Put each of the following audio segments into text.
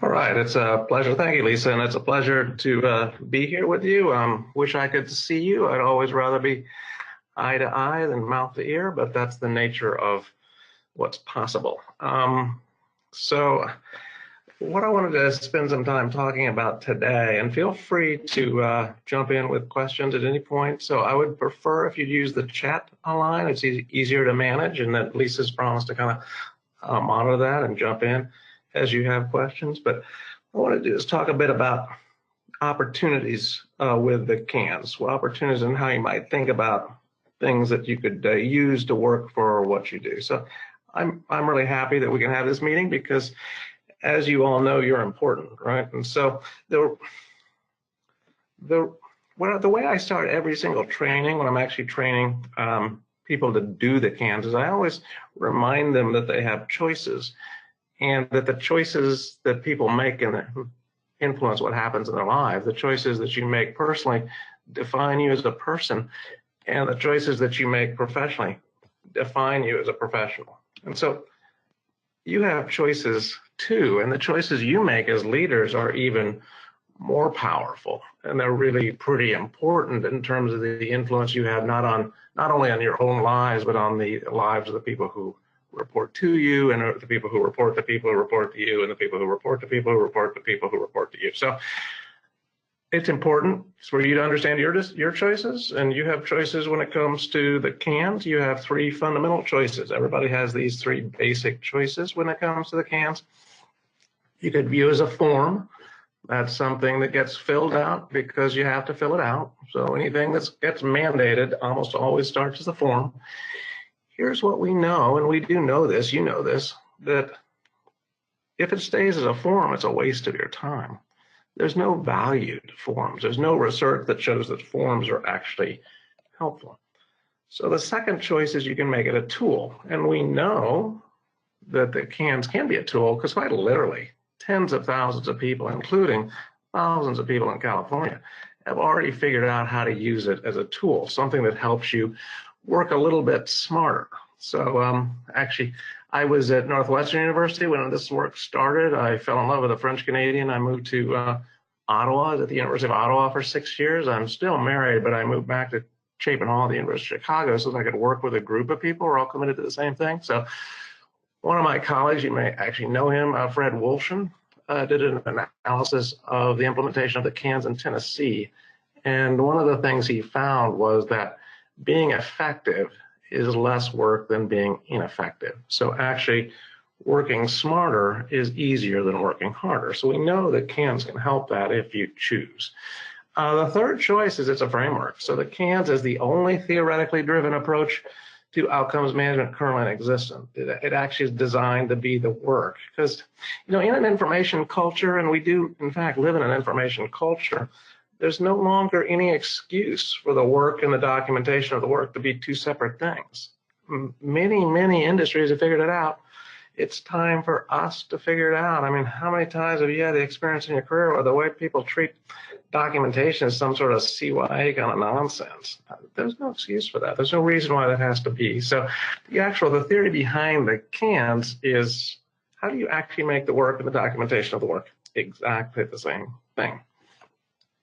All right, it's a pleasure. Thank you, Lisa, and it's a pleasure to be here with you. Wish I could see you. I'd always rather be eye to eye than mouth to ear, but that's the nature of what's possible. So what I wanted to spend some time talking about today, and feel free to jump in with questions at any point. So I would prefer if you'd use the chat online. It's easier to manage, and that Lisa's promised to kind of monitor that and jump in as you have questions. But what I want to do is talk a bit about opportunities with the cans, opportunities and how you might think about things that you could use to work for what you do. So I'm really happy that we can have this meeting because, as you all know, you're important, right? And so the way I start every single training when I'm actually training people to do the cans is I always remind them that they have choices, and that the choices that people make and influence what happens in their lives. The choices that you make personally define you as a person, and the choices that you make professionally define you as a professional. And so you have choices too, and the choices you make as leaders are even more powerful, and they're really pretty important in terms of the influence you have not only on your own lives, but on the lives of the people who report to you, and the people who report to people who report to you, and the people who report to people who report to people who report to you. So it's important for you to understand your choices, and you have choices when it comes to the cans. You have three fundamental choices. Everybody has these three basic choices when it comes to the cans. You could view as a form. That's something that gets filled out because you have to fill it out. So anything that gets mandated almost always starts as a form. Here's what we know, and we do know this, you know this, that if it stays as a form, it's a waste of your time. There's no value to forms. There's no research that shows that forms are actually helpful. So the second choice is you can make it a tool. And we know that the cans can be a tool because quite literally tens of thousands of people, including thousands of people in California, have already figured out how to use it as a tool, something that helps you work a little bit smarter. So actually, I was at Northwestern University when this work started. I fell in love with a French Canadian. I moved to Ottawa. I was at the University of Ottawa for 6 years. I'm still married, but I moved back to Chapin Hall, the University of Chicago, so that I could work with a group of people who are all committed to the same thing. So one of my colleagues, you may actually know him, Fred Wolfson, did an analysis of the implementation of the cans in Tennessee. And one of the things he found was that being effective is less work than being ineffective. So actually working smarter is easier than working harder. So we know that cans can help that if you choose. The third choice is it's a framework. So the cans is the only theoretically driven approach to outcomes management currently in existence. It actually is designed to be the work because, in an information culture, and we do in fact live in an information culture, there's no longer any excuse for the work and the documentation of the work to be two separate things. Many industries have figured it out. It's time for us to figure it out. I mean, how many times have you had the experience in your career where the way people treat documentation is some sort of CYA kind of nonsense? There's no excuse for that. There's no reason why that has to be. So the theory behind the cans is how do you actually make the work and the documentation of the work exactly the same thing?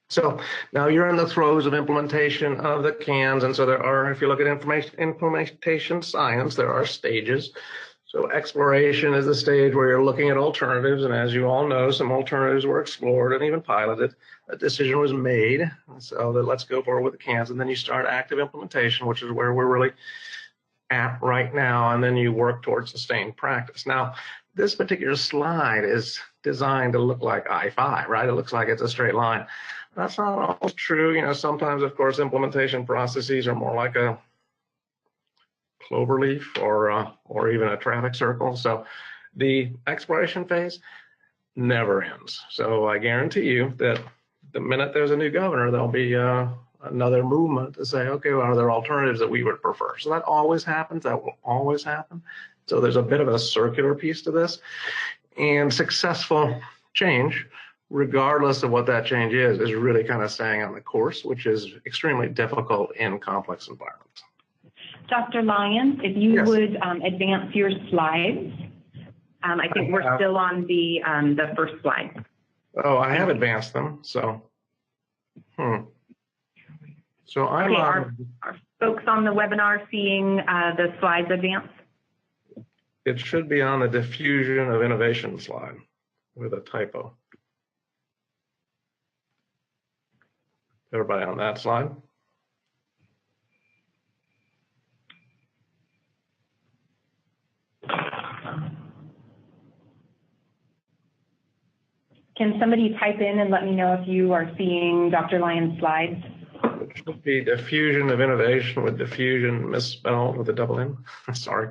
So now you're in the throes of implementation of the cans, and so there are, if you look at implementation science, there are stages. So exploration is the stage where you're looking at alternatives, and as you all know, some alternatives were explored and even piloted. A decision was made, so that let's go forward with the cans, and then you start active implementation, which is where we're really at right now, and then you work towards sustained practice. Now, this particular slide is designed to look like I-5, right? It looks like it's a straight line. That's not always true. Sometimes, of course, implementation processes are more like a cloverleaf or even a traffic circle. So the exploration phase never ends. So I guarantee you that the minute there's a new governor, there'll be another movement to say, okay, well, are there alternatives that we would prefer? So that always happens. That will always happen. So there's a bit of a circular piece to this. And successful change, regardless of what that change is really kind of staying on the course, which is extremely difficult in complex environments. Dr. Lyons, if you would advance your slides. I think we're still on the first slide. Oh, I have advanced them, so. So I'm Okay, on. are folks on the webinar seeing the slides advance? It should be on the diffusion of innovation slide with a typo. Everybody on that slide? Can somebody type in and let me know if you are seeing Dr. Lyon's slides? It should be diffusion of innovation with diffusion misspelled with a double N. Sorry.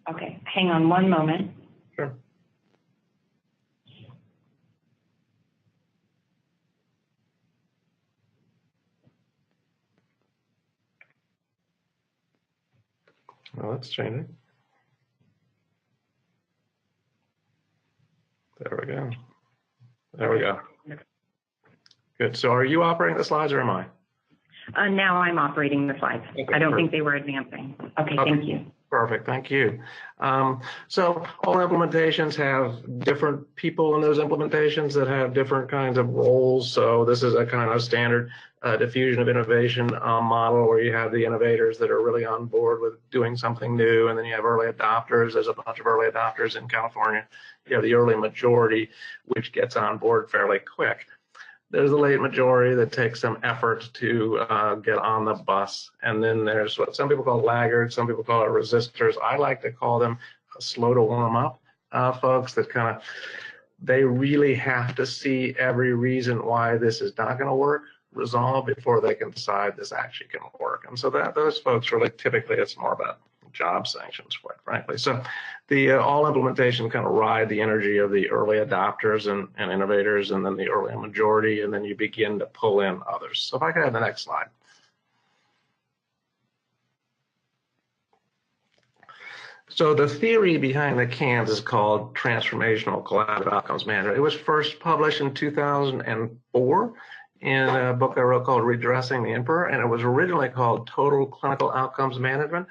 Okay, hang on one moment. Sure. Well, that's changing. There we go. There we go. Good. So are you operating the slides or am I? Now I'm operating the slides. Okay, I don't perfect. think they were advancing. Okay, thank you. Perfect, thank you. So all implementations have different people in those implementations that have different kinds of roles. So this is a kind of standard diffusion of innovation model where you have the innovators that are really on board with doing something new, and then you have early adopters. There's a bunch of early adopters in California. You have the early majority, which gets on board fairly quick. There's the late majority that takes some effort to get on the bus. And then there's what some people call laggards, some people call it resistors. I like to call them slow to warm up folks that kind of, they really have to see every reason why this is not going to work resolved before they can decide this actually can work. And so that those folks really typically it's more about job sanctions, quite frankly. So the all implementation kind of ride the energy of the early adopters and innovators, and then the early majority, and then you begin to pull in others. So if I could have the next slide. So the theory behind the CANS is called Transformational Collaborative Outcomes Management. It was first published in 2004 in a book I wrote called Redressing the Emperor, and it was originally called Total Clinical Outcomes Management.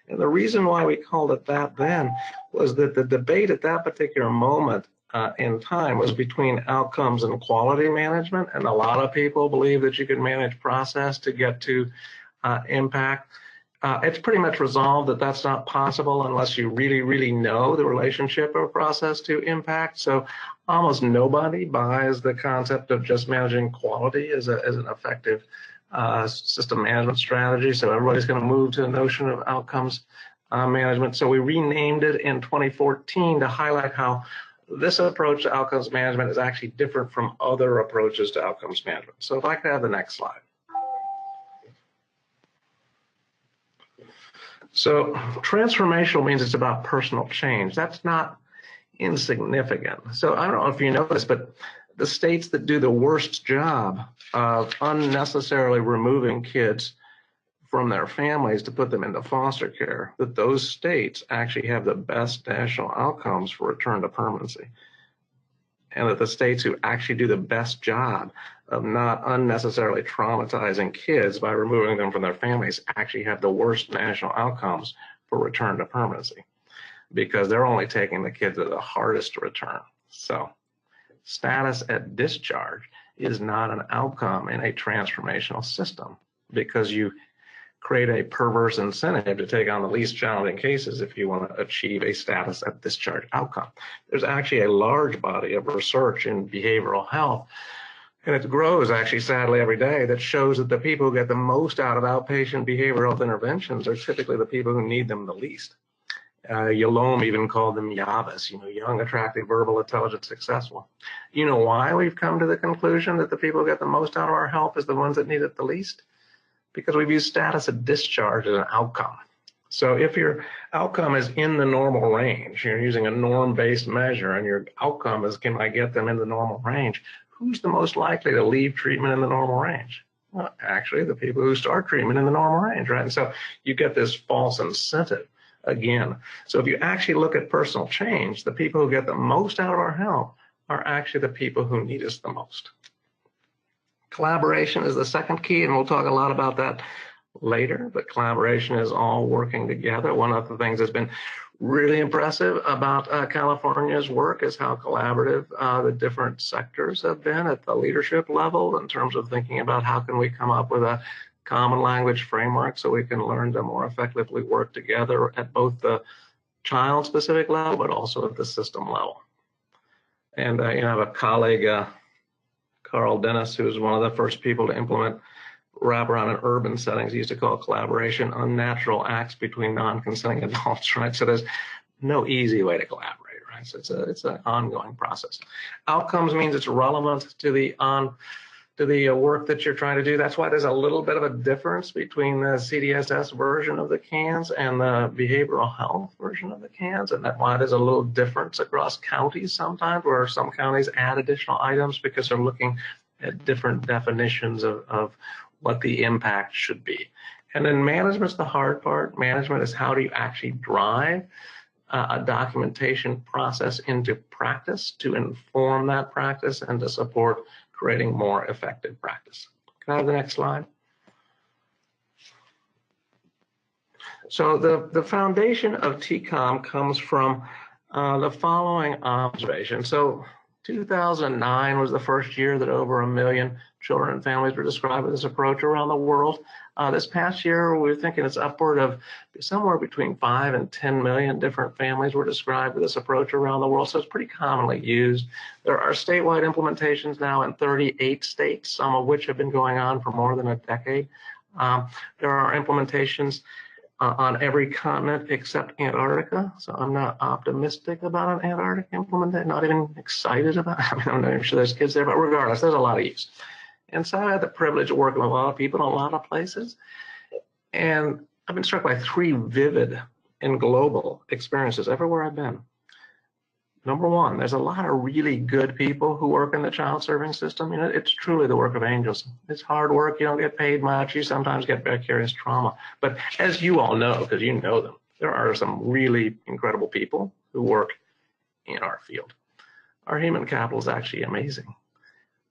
And the reason why we called it that then was that the debate at that particular moment in time was between outcomes and quality management. And a lot of people believe that you can manage process to get to impact. It's pretty much resolved that that's not possible unless you really, really know the relationship of process to impact. So almost nobody buys the concept of just managing quality as an effective system management strategy. So everybody's going to move to the notion of outcomes management. So we renamed it in 2014 to highlight how this approach to outcomes management is actually different from other approaches to outcomes management. So if I could have the next slide. So transformational means it's about personal change. That's not insignificant. So I don't know if you know this, but the states that do the worst job of unnecessarily removing kids from their families to put them into foster care, that those states actually have the best national outcomes for return to permanency. And that the states who actually do the best job of not unnecessarily traumatizing kids by removing them from their families actually have the worst national outcomes for return to permanency, because they're only taking the kids that are the hardest to return. So status at discharge is not an outcome in a transformational system, because you create a perverse incentive to take on the least challenging cases if you want to achieve a status at discharge outcome. There's actually a large body of research in behavioral health, and it grows actually sadly every day, that shows that the people who get the most out of outpatient behavioral health interventions are typically the people who need them the least. Yalom even called them YAVAs, young, attractive, verbal, intelligent, successful. You know why we've come to the conclusion that the people who get the most out of our help is the ones that need it the least? Because we've used status at discharge as an outcome. So if your outcome is in the normal range, you're using a norm-based measure, and your outcome is, can I get them in the normal range? Who's the most likely to leave treatment in the normal range? Well, actually, the people who start treatment in the normal range, right? And so you get this false incentive again. So if you actually look at personal change, the people who get the most out of our help are actually the people who need us the most. Collaboration is the second key, and we'll talk a lot about that later, but collaboration is all working together. One of the things that's been really impressive about California's work is how collaborative the different sectors have been at the leadership level in terms of thinking about how can we come up with a common language framework so we can learn to more effectively work together at both the child-specific level, but also at the system level. And I have a colleague, Carl Dennis, who was one of the first people to implement wraparound in urban settings. He used to call collaboration unnatural acts between non-consenting adults, right? So there's no easy way to collaborate, right? So it's an ongoing process. Outcomes means it's relevant to the work that you're trying to do. That's why there's a little bit of a difference between the CDSS version of the CANS and the behavioral health version of the CANS, and that's why there's a little difference across counties sometimes, where some counties add additional items because they're looking at different definitions of what the impact should be. And then management's the hard part. Management is how do you actually drive a documentation process into practice to inform that practice and to support creating more effective practice. Can I have the next slide? So the foundation of TCOM comes from the following observation. So 2009 was the first year that over 1 million children and families were described with this approach around the world. This past year, we're thinking it's upward of somewhere between 5 and 10 million different families were described with this approach around the world, so it's pretty commonly used. There are statewide implementations now in 38 states, some of which have been going on for more than a decade. There are implementations on every continent except Antarctica, so I'm not optimistic about an Antarctic implementation, not even excited about it. I mean, I'm not even sure there's kids there, but regardless, there's a lot of use. And so I had the privilege of working with a lot of people in a lot of places. And I've been struck by 3 vivid and global experiences everywhere I've been. Number one, there's a lot of really good people who work in the child serving system. You know, it's truly the work of angels. It's hard work. You don't get paid much. You sometimes get vicarious trauma. But as you all know, because you know them, there are some really incredible people who work in our field. Our human capital is actually amazing.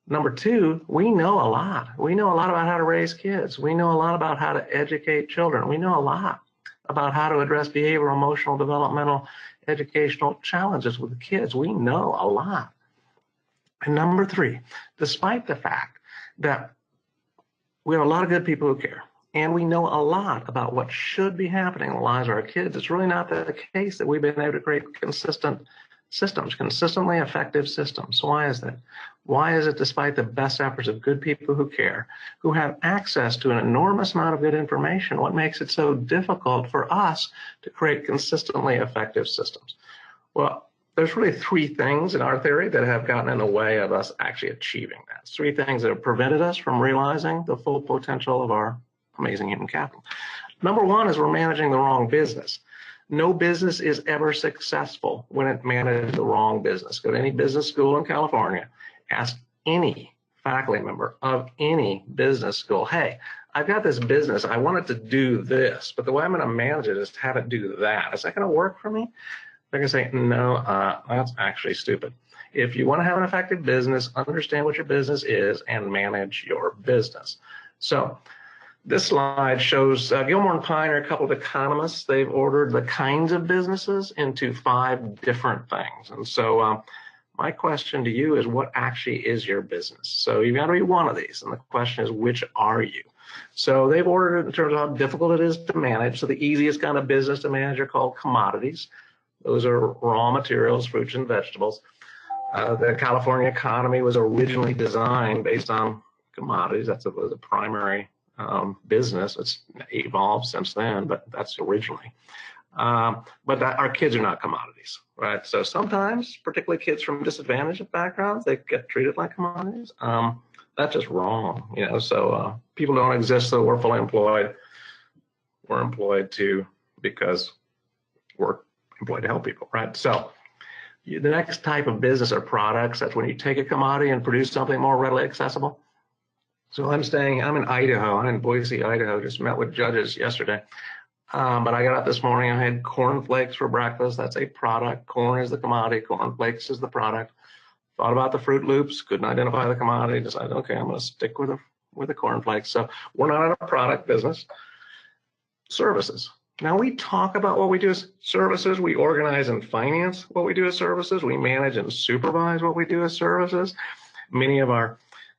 Number two, we know a lot. We know a lot about how to raise kids. We know a lot about how to educate children. We know a lot about how to address behavioral, emotional, developmental, educational challenges with the kids. We know a lot. And number three, despite the fact that we have a lot of good people who care, and we know a lot about what should be happening in the lives of our kids, it's really not the case that we've been able to create consistent systems, consistently effective systems. Why is that? Why is it, despite the best efforts of good people who care, who have access to an enormous amount of good information, what makes it so difficult for us to create consistently effective systems? Well, there's really 3 things in our theory that have gotten in the way of us actually achieving that. 3 things that have prevented us from realizing the full potential of our amazing human capital. Number one is we're managing the wrong business. No business is ever successful when it manages the wrong business. Go to any business school in California, ask any faculty member of any business school, hey, I've got this business, I want it to do this, but the way I'm going to manage it is to have it do that. Is that going to work for me? They're going to say, no, that's actually stupid. If you want to have an effective business, understand what your business is and manage your business. So this slide shows Gilmore and Pine are a couple of economists. They've ordered the kinds of businesses into 5 different things. And so my question to you is, what actually is your business? So you've got to be one of these. And the question is, which are you? So they've ordered it in terms of how difficult it is to manage. So the easiest kind of business to manage are called commodities. Those are raw materials, fruits and vegetables. The California economy was originally designed based on commodities. That's the primary business. It's evolved since then, but that's originally. But our kids are not commodities, right? So sometimes, particularly kids from disadvantaged backgrounds, they get treated like commodities. That's just wrong, you know. So people don't exist so we're fully employed. We're employed because we're employed to help people, right? So the next type of business or products, that's when you take a commodity and produce something more readily accessible. So I'm in Idaho. I'm in Boise, Idaho. Just met with judges yesterday. But I got up this morning. I had cornflakes for breakfast. That's a product. Corn is the commodity. Cornflakes is the product. thought about the Fruit Loops, couldn't identify the commodity, decided, okay, I'm going to stick with the cornflakes. So we're not in a product business. Services. Now we talk about what we do as services. We organize and finance what we do as services. We manage and supervise what we do as services. Many of our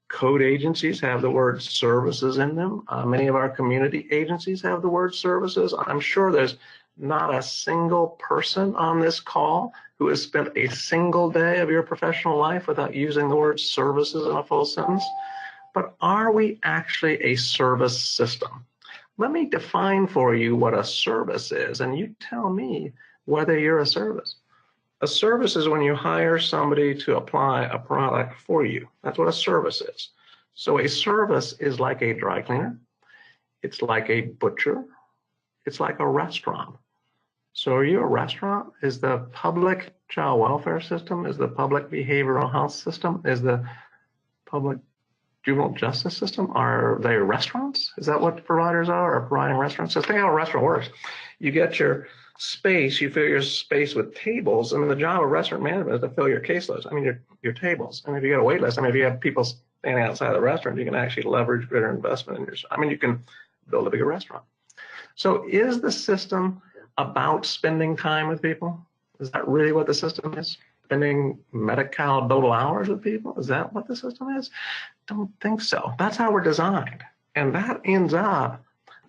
code agencies have the word services in them. Many of our community agencies have the word services. I'm sure there's not a single person on this call who has spent a single day of your professional life without using the word services in a full sentence. But are we actually a service system? Let me define for you what a service is, and you tell me whether you're a service. A service is when you hire somebody to apply a product for you. That's what a service is. So a service is like a dry cleaner. It's like a butcher. It's like a restaurant. So are you a restaurant? Is the public child welfare system? Is the public behavioral health system? Is the public juvenile justice system? Are they restaurants? Is that what providers are providing restaurants? So think how a restaurant works. You get your space, you fill your space with tables, and the job of restaurant management is to fill your caseloads. I mean, your tables. And if you got a wait list, I mean, if you have people standing outside the restaurant, you can actually leverage greater investment in your, I mean, you can build a bigger restaurant. So is the system about spending time with people? Is that really what the system is? Spending Medi-Cal total hours with people? Is that what the system is? Don't think so. That's how we're designed. And that ends up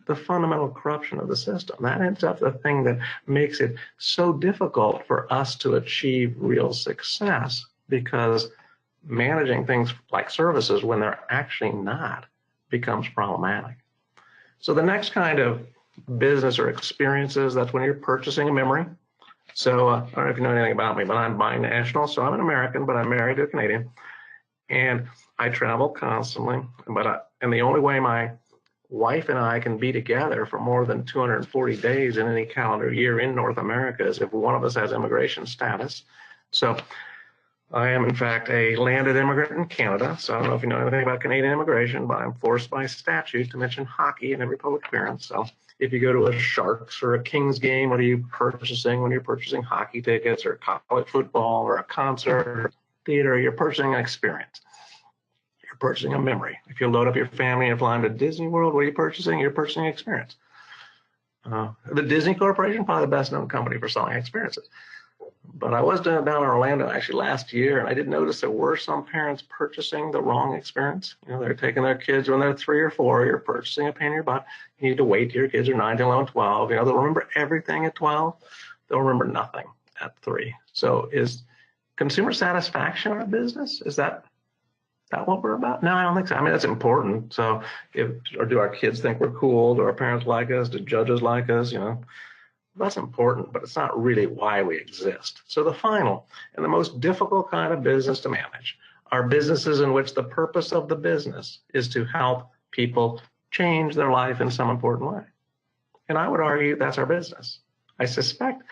the fundamental corruption of the system. That ends up the thing that makes it so difficult for us to achieve real success, because managing things like services when they're actually not becomes problematic. So the next kind of business or experiences, that's when you're purchasing a memory. So I don't know if you know anything about me, but I'm binational. So I'm an American, but I'm married to a Canadian. And I travel constantly. And the only way my wife and I can be together for more than 240 days in any calendar year in North America is if one of us has immigration status. So I am, in fact, a landed immigrant in Canada. So I don't know if you know anything about Canadian immigration, but I'm forced by statute to mention hockey in every public appearance. So if you go to a Sharks or a Kings game, what are you purchasing when you're purchasing hockey tickets or college football or a concert or theater? You're purchasing an experience. You're purchasing a memory. If you load up your family and fly them to Disney World, what are you purchasing? You're purchasing an experience. The Disney Corporation, probably the best known company for selling experiences. But I was down in Orlando actually last year, and I did notice there were some parents purchasing the wrong experience. You know, they're taking their kids when they're 3 or 4. You're purchasing a pain in your butt. You need to wait till your kids are 9, 11, 12. You know, they'll remember everything at 12. They'll remember nothing at 3. So is consumer satisfaction our business? Is that what we're about? No, I don't think so. I mean, that's important. So or do our kids think we're cool? Do our parents like us? Do judges like us? You know, that's important, but it's not really why we exist. So the final and the most difficult kind of business to manage are businesses in which the purpose of the business is to help people change their life in some important way. And I would argue that's our business. I suspect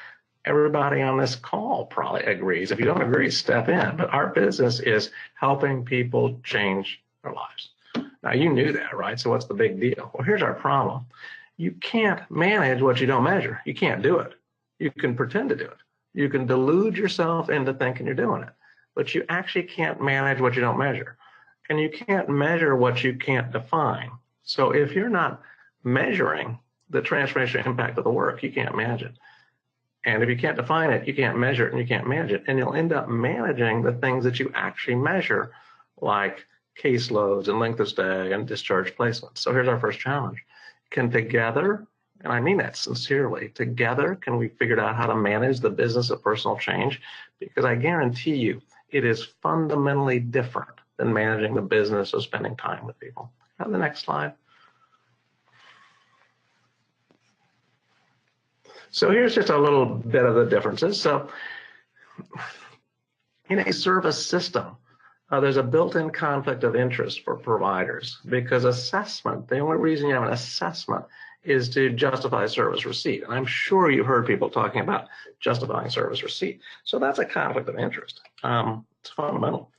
everybody on this call probably agrees. If you don't agree, step in. But our business is helping people change their lives. Now, you knew that, right? So what's the big deal? Well, here's our problem. You can't manage what you don't measure. You can't do it. You can pretend to do it. You can delude yourself into thinking you're doing it, but you actually can't manage what you don't measure. And you can't measure what you can't define. So if you're not measuring the transformational impact of the work, you can't manage it. And if you can't define it, you can't measure it and you can't manage it. And you'll end up managing the things that you actually measure, like caseloads and length of stay and discharge placements. So here's our first challenge. Can together, and I mean that sincerely, together can we figure out how to manage the business of personal change? Because I guarantee you, it is fundamentally different than managing the business of spending time with people. Have the next slide. So here's just a little bit of the differences. So in a service system, there's a built-in conflict of interest for providers, because assessment, the only reason you have an assessment is to justify service receipt. And I'm sure you've heard people talking about justifying service receipt. So that's a conflict of interest. It's fundamental,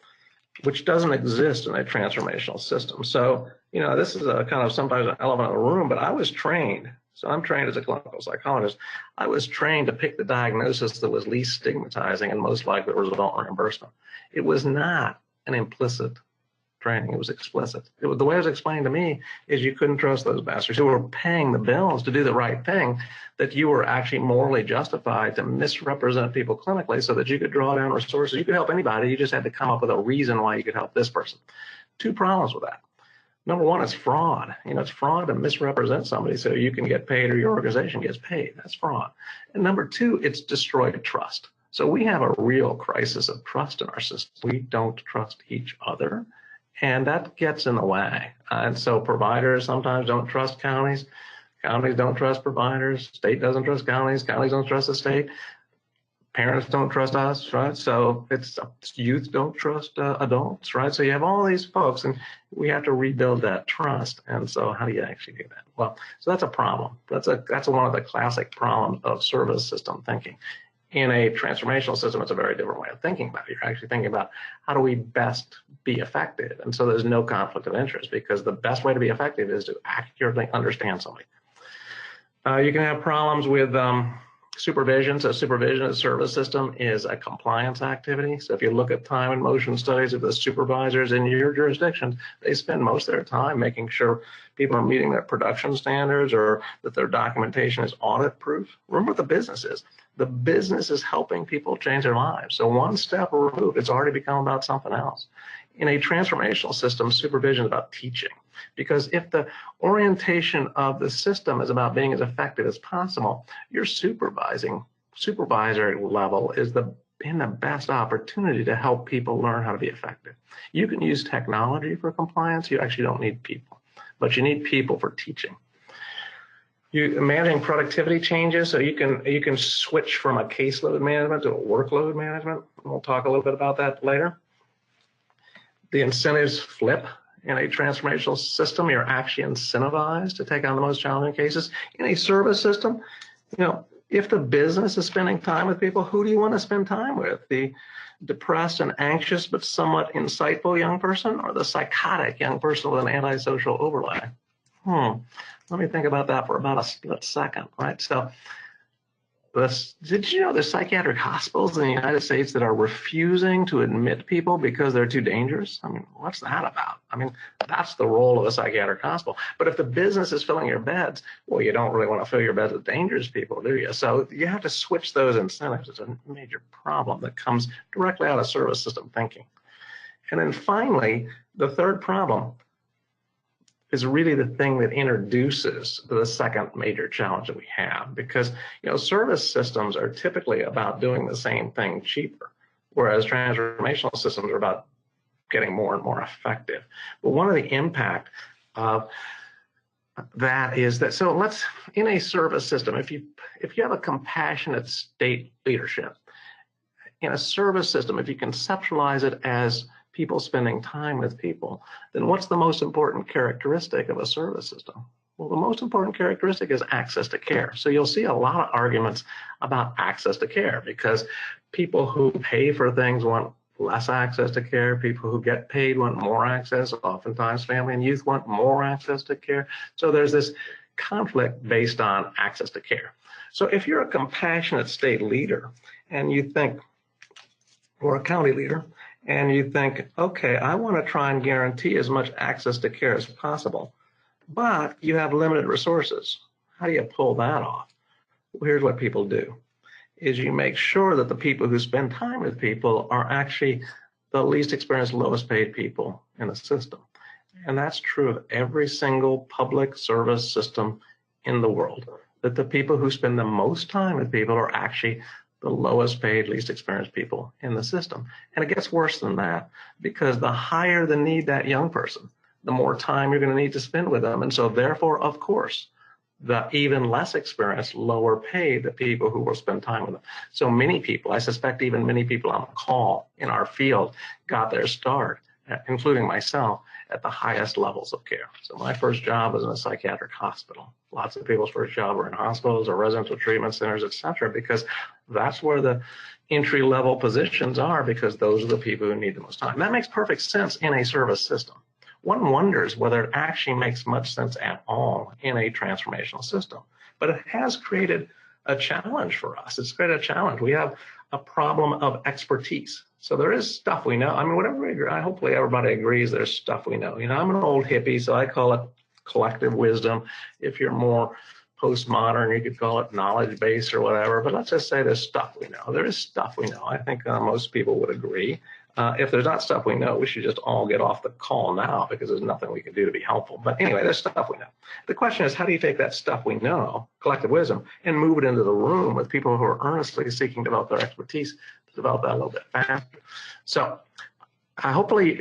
which doesn't exist in a transformational system. So, you know, this is a kind of sometimes an elephant in the room, but I was trained So I'm trained as a clinical psychologist. I was trained to pick the diagnosis that was least stigmatizing and most likely to result in reimbursement. It was not an implicit training. It was explicit. The way it was explained to me is you couldn't trust those bastards who were paying the bills to do the right thing, that you were actually morally justified to misrepresent people clinically so that you could draw down resources. You could help anybody. You just had to come up with a reason why you could help this person. Two problems with that. Number one, it's fraud. It's fraud to misrepresent somebody so you can get paid or your organization gets paid. That's fraud. And number two, it's destroyed trust. So we have a real crisis of trust in our system. We don't trust each other, and that gets in the way. And so providers sometimes don't trust counties. Counties don't trust providers. State doesn't trust counties. Counties don't trust the state. Parents don't trust us, right? So it's youth don't trust adults, right? So you have all these folks, and we have to rebuild that trust. And so how do you actually do that? Well, so that's a problem. That's one of the classic problems of service system thinking. In a transformational system, it's a very different way of thinking about it. You're actually thinking about how do we best be effective? And so there's no conflict of interest, because the best way to be effective is to accurately understand somebody. You can have problems with supervision. So supervision of the service system is a compliance activity. So if you look at time and motion studies of the supervisors in your jurisdictions, they spend most of their time making sure people are meeting their production standards or that their documentation is audit proof. Remember what the business is. The business is helping people change their lives. So one step removed, it's already become about something else. In a transformational system, supervision is about teaching. Because if the orientation of the system is about being as effective as possible, your supervisory level is in the best opportunity to help people learn how to be effective. You can use technology for compliance. You actually don't need people, but you need people for teaching. Managing productivity changes, so you can switch from a caseload management to a workload management. We'll talk a little bit about that later. The incentives flip. In a transformational system, you're actually incentivized to take on the most challenging cases. In a service system, if the business is spending time with people, who do you want to spend time with? The depressed and anxious but somewhat insightful young person, or the psychotic young person with an antisocial overlay? Let me think about that for about a split second, right? So did you know there's psychiatric hospitals in the United States that are refusing to admit people because they're too dangerous? I mean, what's that about? I mean, that's the role of a psychiatric hospital. But if the business is filling your beds, well, you don't really want to fill your beds with dangerous people, do you? So you have to switch those incentives. It's a major problem that comes directly out of service system thinking. And then finally, the third problem is really the thing that introduces the second major challenge that we have, because service systems are typically about doing the same thing cheaper, whereas transformational systems are about getting more and more effective. But one of the impact of that is that, so in a service system, if you have a compassionate state leadership, in a service system, if you conceptualize it as people spending time with people, then what's the most important characteristic of a service system? Well, the most important characteristic is access to care. So you'll see a lot of arguments about access to care, because people who pay for things want less access to care. People who get paid want more access. Oftentimes family and youth want more access to care. So there's this conflict based on access to care. So if you're a compassionate state leader and you think, or a county leader, and you think, okay, I want to try and guarantee as much access to care as possible, but you have limited resources. How do you pull that off? Well, here's what people do, is you make sure that the people who spend time with people are actually the least experienced, lowest paid people in the system. And that's true of every single public service system in the world, that the people who spend the most time with people are actually the lowest paid, least experienced people in the system. And it gets worse than that, because the higher the need that young person, the more time you're going to need to spend with them. And so therefore, of course, the even less experienced, lower paid the people who will spend time with them. So many people, I suspect even many people on the call in our field, got their start, including myself, at the highest levels of care. So my first job was in a psychiatric hospital. Lots of people's first job were in hospitals or residential treatment centers, et cetera, because that's where the entry-level positions are, because those are the people who need the most time. That makes perfect sense in a service system. one wonders whether it actually makes much sense at all in a transformational system. But it has created a challenge for us. It's created a challenge. We have a problem of expertise. So there is stuff we know. I mean, whatever we agree, hopefully everybody agrees there's stuff we know. You know, I'm an old hippie, so I call it collective wisdom. If you're more postmodern, you could call it knowledge base or whatever, but let's just say there's stuff we know. There is stuff we know. I think most people would agree. If there's not stuff we know, we should just all get off the call now because there's nothing we can do to be helpful. But anyway, there's stuff we know. The question is, how do you take that stuff we know, collective wisdom, and move it into the room with people who are earnestly seeking to develop their expertise, to develop that a little bit faster? So hopefully,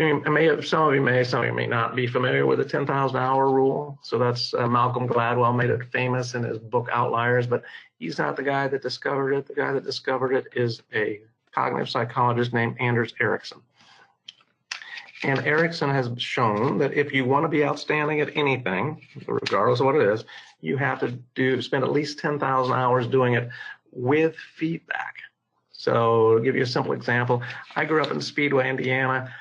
some of you may not be familiar with the 10,000 hour rule. So that's Malcolm Gladwell made it famous in his book Outliers, but he's not the guy that discovered it. The guy that discovered it is a cognitive psychologist named Anders Ericsson. And Ericsson has shown that if you want to be outstanding at anything, regardless of what it is, you have to spend at least 10,000 hours doing it with feedback. So to give you a simple example, I grew up in Speedway, Indiana,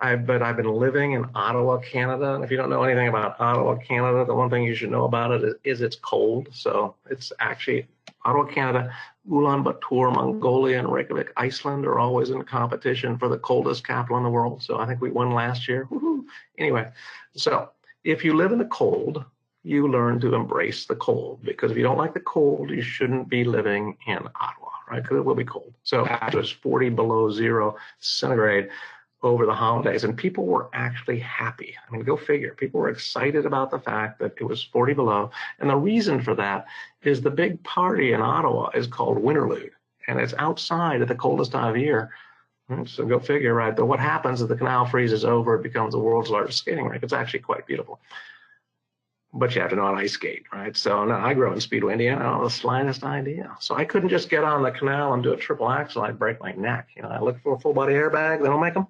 but I've been living in Ottawa, Canada. And if you don't know anything about Ottawa, Canada, the one thing you should know about it is it's cold. So it's actually Ottawa, Canada, Ulaanbaatar, Mongolia, and Reykjavik, Iceland are always in competition for the coldest capital in the world. So I think we won last year. Woohoo. Anyway, so if you live in the cold, you learn to embrace the cold, because if you don't like the cold, you shouldn't be living in Ottawa, right? Because it will be cold. So it was 40 below zero centigrade over the holidays, and people were actually happy. I mean, go figure. People were excited about the fact that it was 40 below. And the reason for that is the big party in Ottawa is called Winterlude, and it's outside at the coldest time of year. So go figure, right? But what happens is the canal freezes over, it becomes the world's largest skating rink. It's actually quite beautiful. But you have to know how to ice skate, right? So no, I grew up in Speedway, Indiana. I don't have the slightest idea. So I couldn't just get on the canal and do a triple axel. I'd break my neck. You know, I looked for a full body airbag. They don't make them.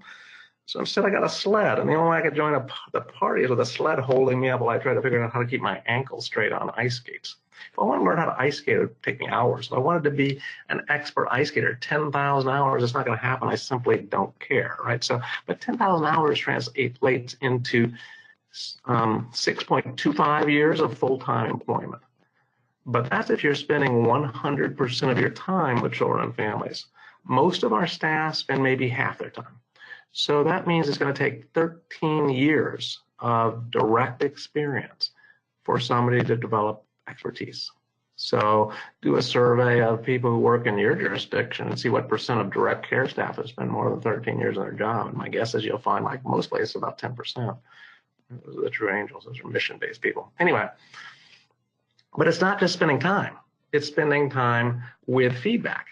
So instead, I got a sled, and the only way I could join the party is with a sled holding me up while I tried to figure out how to keep my ankles straight on ice skates. If I wanted to learn how to ice skate, it would take me hours. If I wanted to be an expert ice skater, 10,000 hours, it's not going to happen. I simply don't care, right? So, but 10,000 hours translates into 6.25 years of full-time employment. But that's if you're spending 100% of your time with children and families. Most of our staff spend maybe half their time. So that means it's going to take 13 years of direct experience for somebody to develop expertise. So do a survey of people who work in your jurisdiction and see what percent of direct care staff have spent more than 13 years on their job. And my guess is you'll find, like most places, about 10%. Those are the true angels. Those are mission-based people. Anyway, but it's not just spending time. It's spending time with feedback.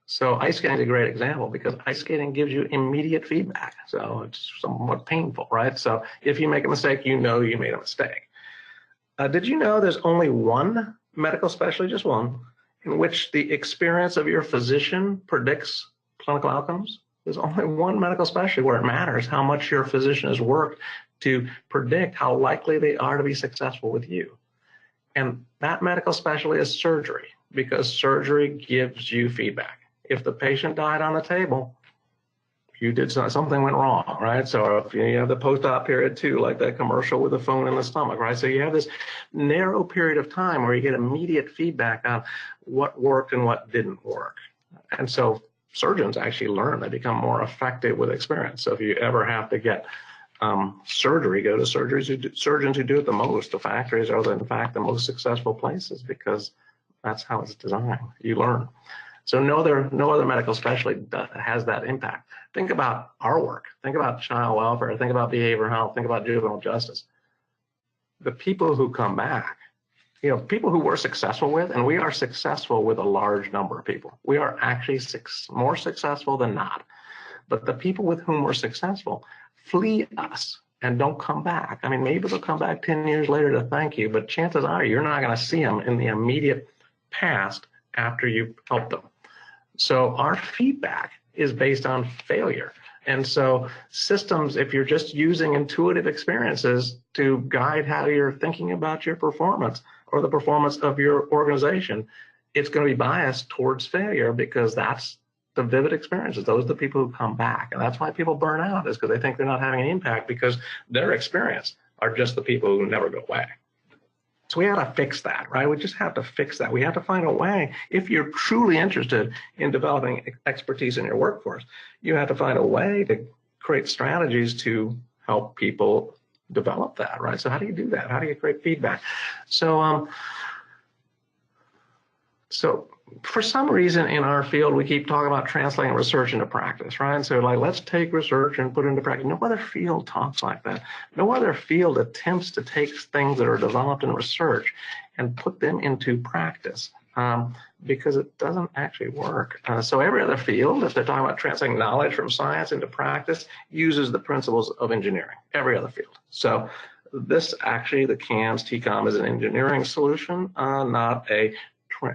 So ice skating is a great example, because ice skating gives you immediate feedback. So it's somewhat painful, right? So if you make a mistake, you know you made a mistake. Did you know there's only one medical specialty, just one, in which the experience of your physician predicts clinical outcomes? There's only one medical specialty where it matters how much your physician has worked to predict how likely they are to be successful with you. And that medical specialty is surgery, because surgery gives you feedback. If the patient died on the table, you did something went wrong, right? So if you have the post-op period too, like that commercial with the phone in the stomach, right? So you have this narrow period of time where you get immediate feedback on what worked and what didn't work. And so surgeons actually learn, they become more effective with experience. So if you ever have to get surgery, go to surgeons who do it the most. The factories are, in fact, the most successful places, because that's how it's designed. You learn. So no other medical specialty has that impact. Think about our work. Think about child welfare. Think about behavioral health. Think about juvenile justice. The people who come back, you know, people who we're successful with, and we are successful with a large number of people. We are actually more successful than not. But the people with whom we're successful flee us and don't come back. I mean, maybe they'll come back 10 years later to thank you, but chances are you're not going to see them in the immediate past after you help them. So our feedback is based on failure. And so systems, if you're just using intuitive experiences to guide how you're thinking about your performance or the performance of your organization, it's going to be biased towards failure, because that's the vivid experiences. Those are the people who come back. And that's why people burn out, is because they think they're not having an impact because their experience are just the people who never go away. So we have to fix that, right? We just have to fix that. We have to find a way, if you're truly interested in developing expertise in your workforce, you have to find a way to create strategies to help people develop that, right? So how do you do that? How do you create feedback? So for some reason in our field, we keep talking about translating research into practice, right? So like, let's take research and put it into practice. No other field talks like that. No other field attempts to take things that are developed in research and put them into practice, because it doesn't actually work. So every other field, if they're talking about translating knowledge from science into practice, uses the principles of engineering, every other field. So this actually, the CANS TCOM is an engineering solution, not a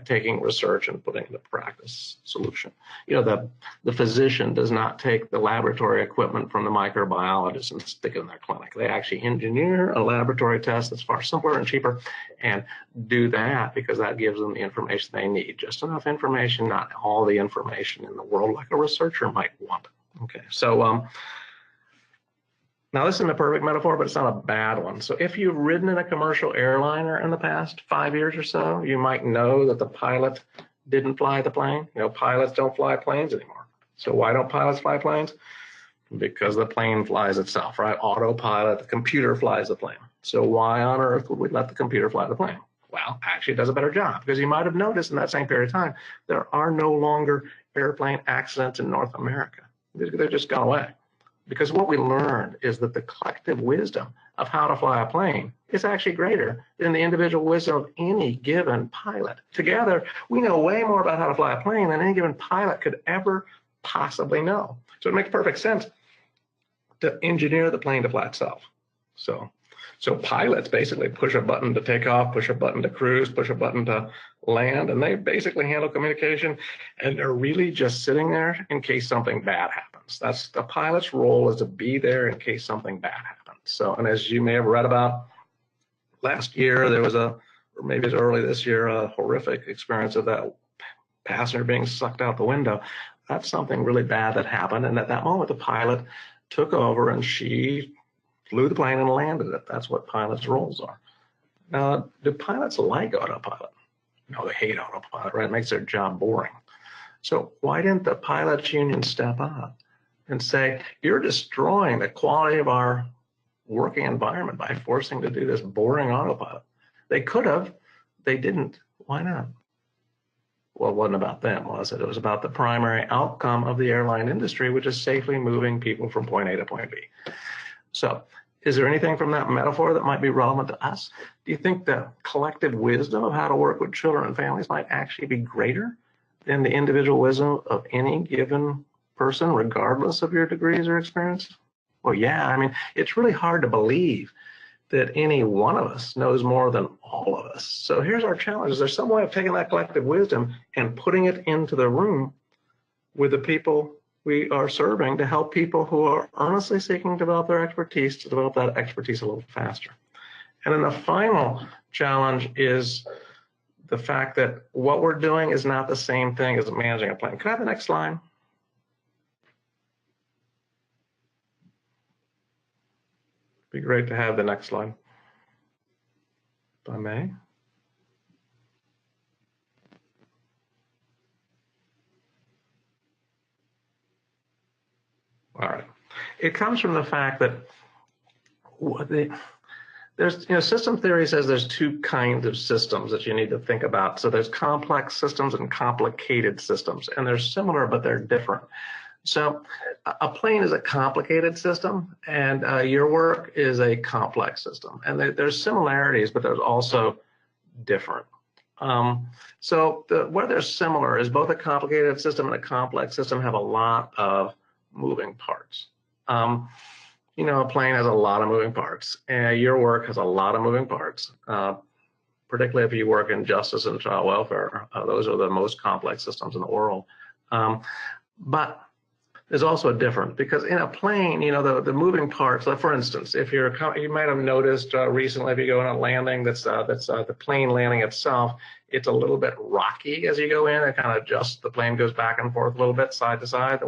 taking research and putting it into practice solution. You know, the physician does not take the laboratory equipment from the microbiologist and stick it in their clinic. They actually engineer a laboratory test that's far simpler and cheaper and do that because that gives them the information they need. Just enough information, not all the information in the world like a researcher might want. Okay, so now this isn't a perfect metaphor, but it's not a bad one. So if you've ridden in a commercial airliner in the past 5 years or so, you might know that the pilot didn't fly the plane. You know, pilots don't fly planes anymore. So why don't pilots fly planes? Because the plane flies itself, right? Autopilot, the computer flies the plane. So why on earth would we let the computer fly the plane? Well, actually it does a better job, because you might have noticed in that same period of time, there are no longer airplane accidents in North America. They're just gone away. Because what we learned is that the collective wisdom of how to fly a plane is actually greater than the individual wisdom of any given pilot. Together, we know way more about how to fly a plane than any given pilot could ever possibly know. So it makes perfect sense to engineer the plane to fly itself. So pilots basically push a button to take off, push a button to cruise, push a button to land, and they basically handle communication, and they're really just sitting there in case something bad happens. That's the pilot's role, is to be there in case something bad happens. So, and as you may have read about last year, there was or maybe it's early this year, a horrific experience of that passenger being sucked out the window. That's something really bad that happened, and at that moment, the pilot took over and she flew the plane and landed it. That's what pilots' roles are. Now, do pilots like autopilot? No, they hate autopilot, right? It makes their job boring. So why didn't the pilots union step up and say, you're destroying the quality of our working environment by forcing to do this boring autopilot? They could have, they didn't. Why not? Well, it wasn't about them, was it? It was about the primary outcome of the airline industry, which is safely moving people from point A to point B. So is there anything from that metaphor that might be relevant to us? Do you think the collective wisdom of how to work with children and families might actually be greater than the individual wisdom of any given person, regardless of your degrees or experience? Well, yeah, I mean, it's really hard to believe that any one of us knows more than all of us. So here's our challenge. Is there some way of taking that collective wisdom and putting it into the room with the people we are serving to help people who are honestly seeking to develop their expertise, to develop that expertise a little faster? And then the final challenge is the fact that what we're doing is not the same thing as managing a plane. Can I have the next slide? Be great to have the next slide, if I may. All right. It comes from the fact that there's, system theory says there's two kinds of systems that you need to think about. So there's complex systems and complicated systems, and they're similar, but they're different. So a plane is a complicated system, and your work is a complex system. And there's similarities, but there's also different. So where they're similar is both a complicated system and a complex system have a lot of moving parts. A plane has a lot of moving parts, and your work has a lot of moving parts, particularly if you work in justice and child welfare. Those are the most complex systems in the world. But is also different, because in a plane, you know, the moving parts, like for instance, if you might have noticed recently, if you go on a landing that's the plane landing itself, it's a little bit rocky as you go in. It kind of adjusts, the plane goes back and forth a little bit side to side.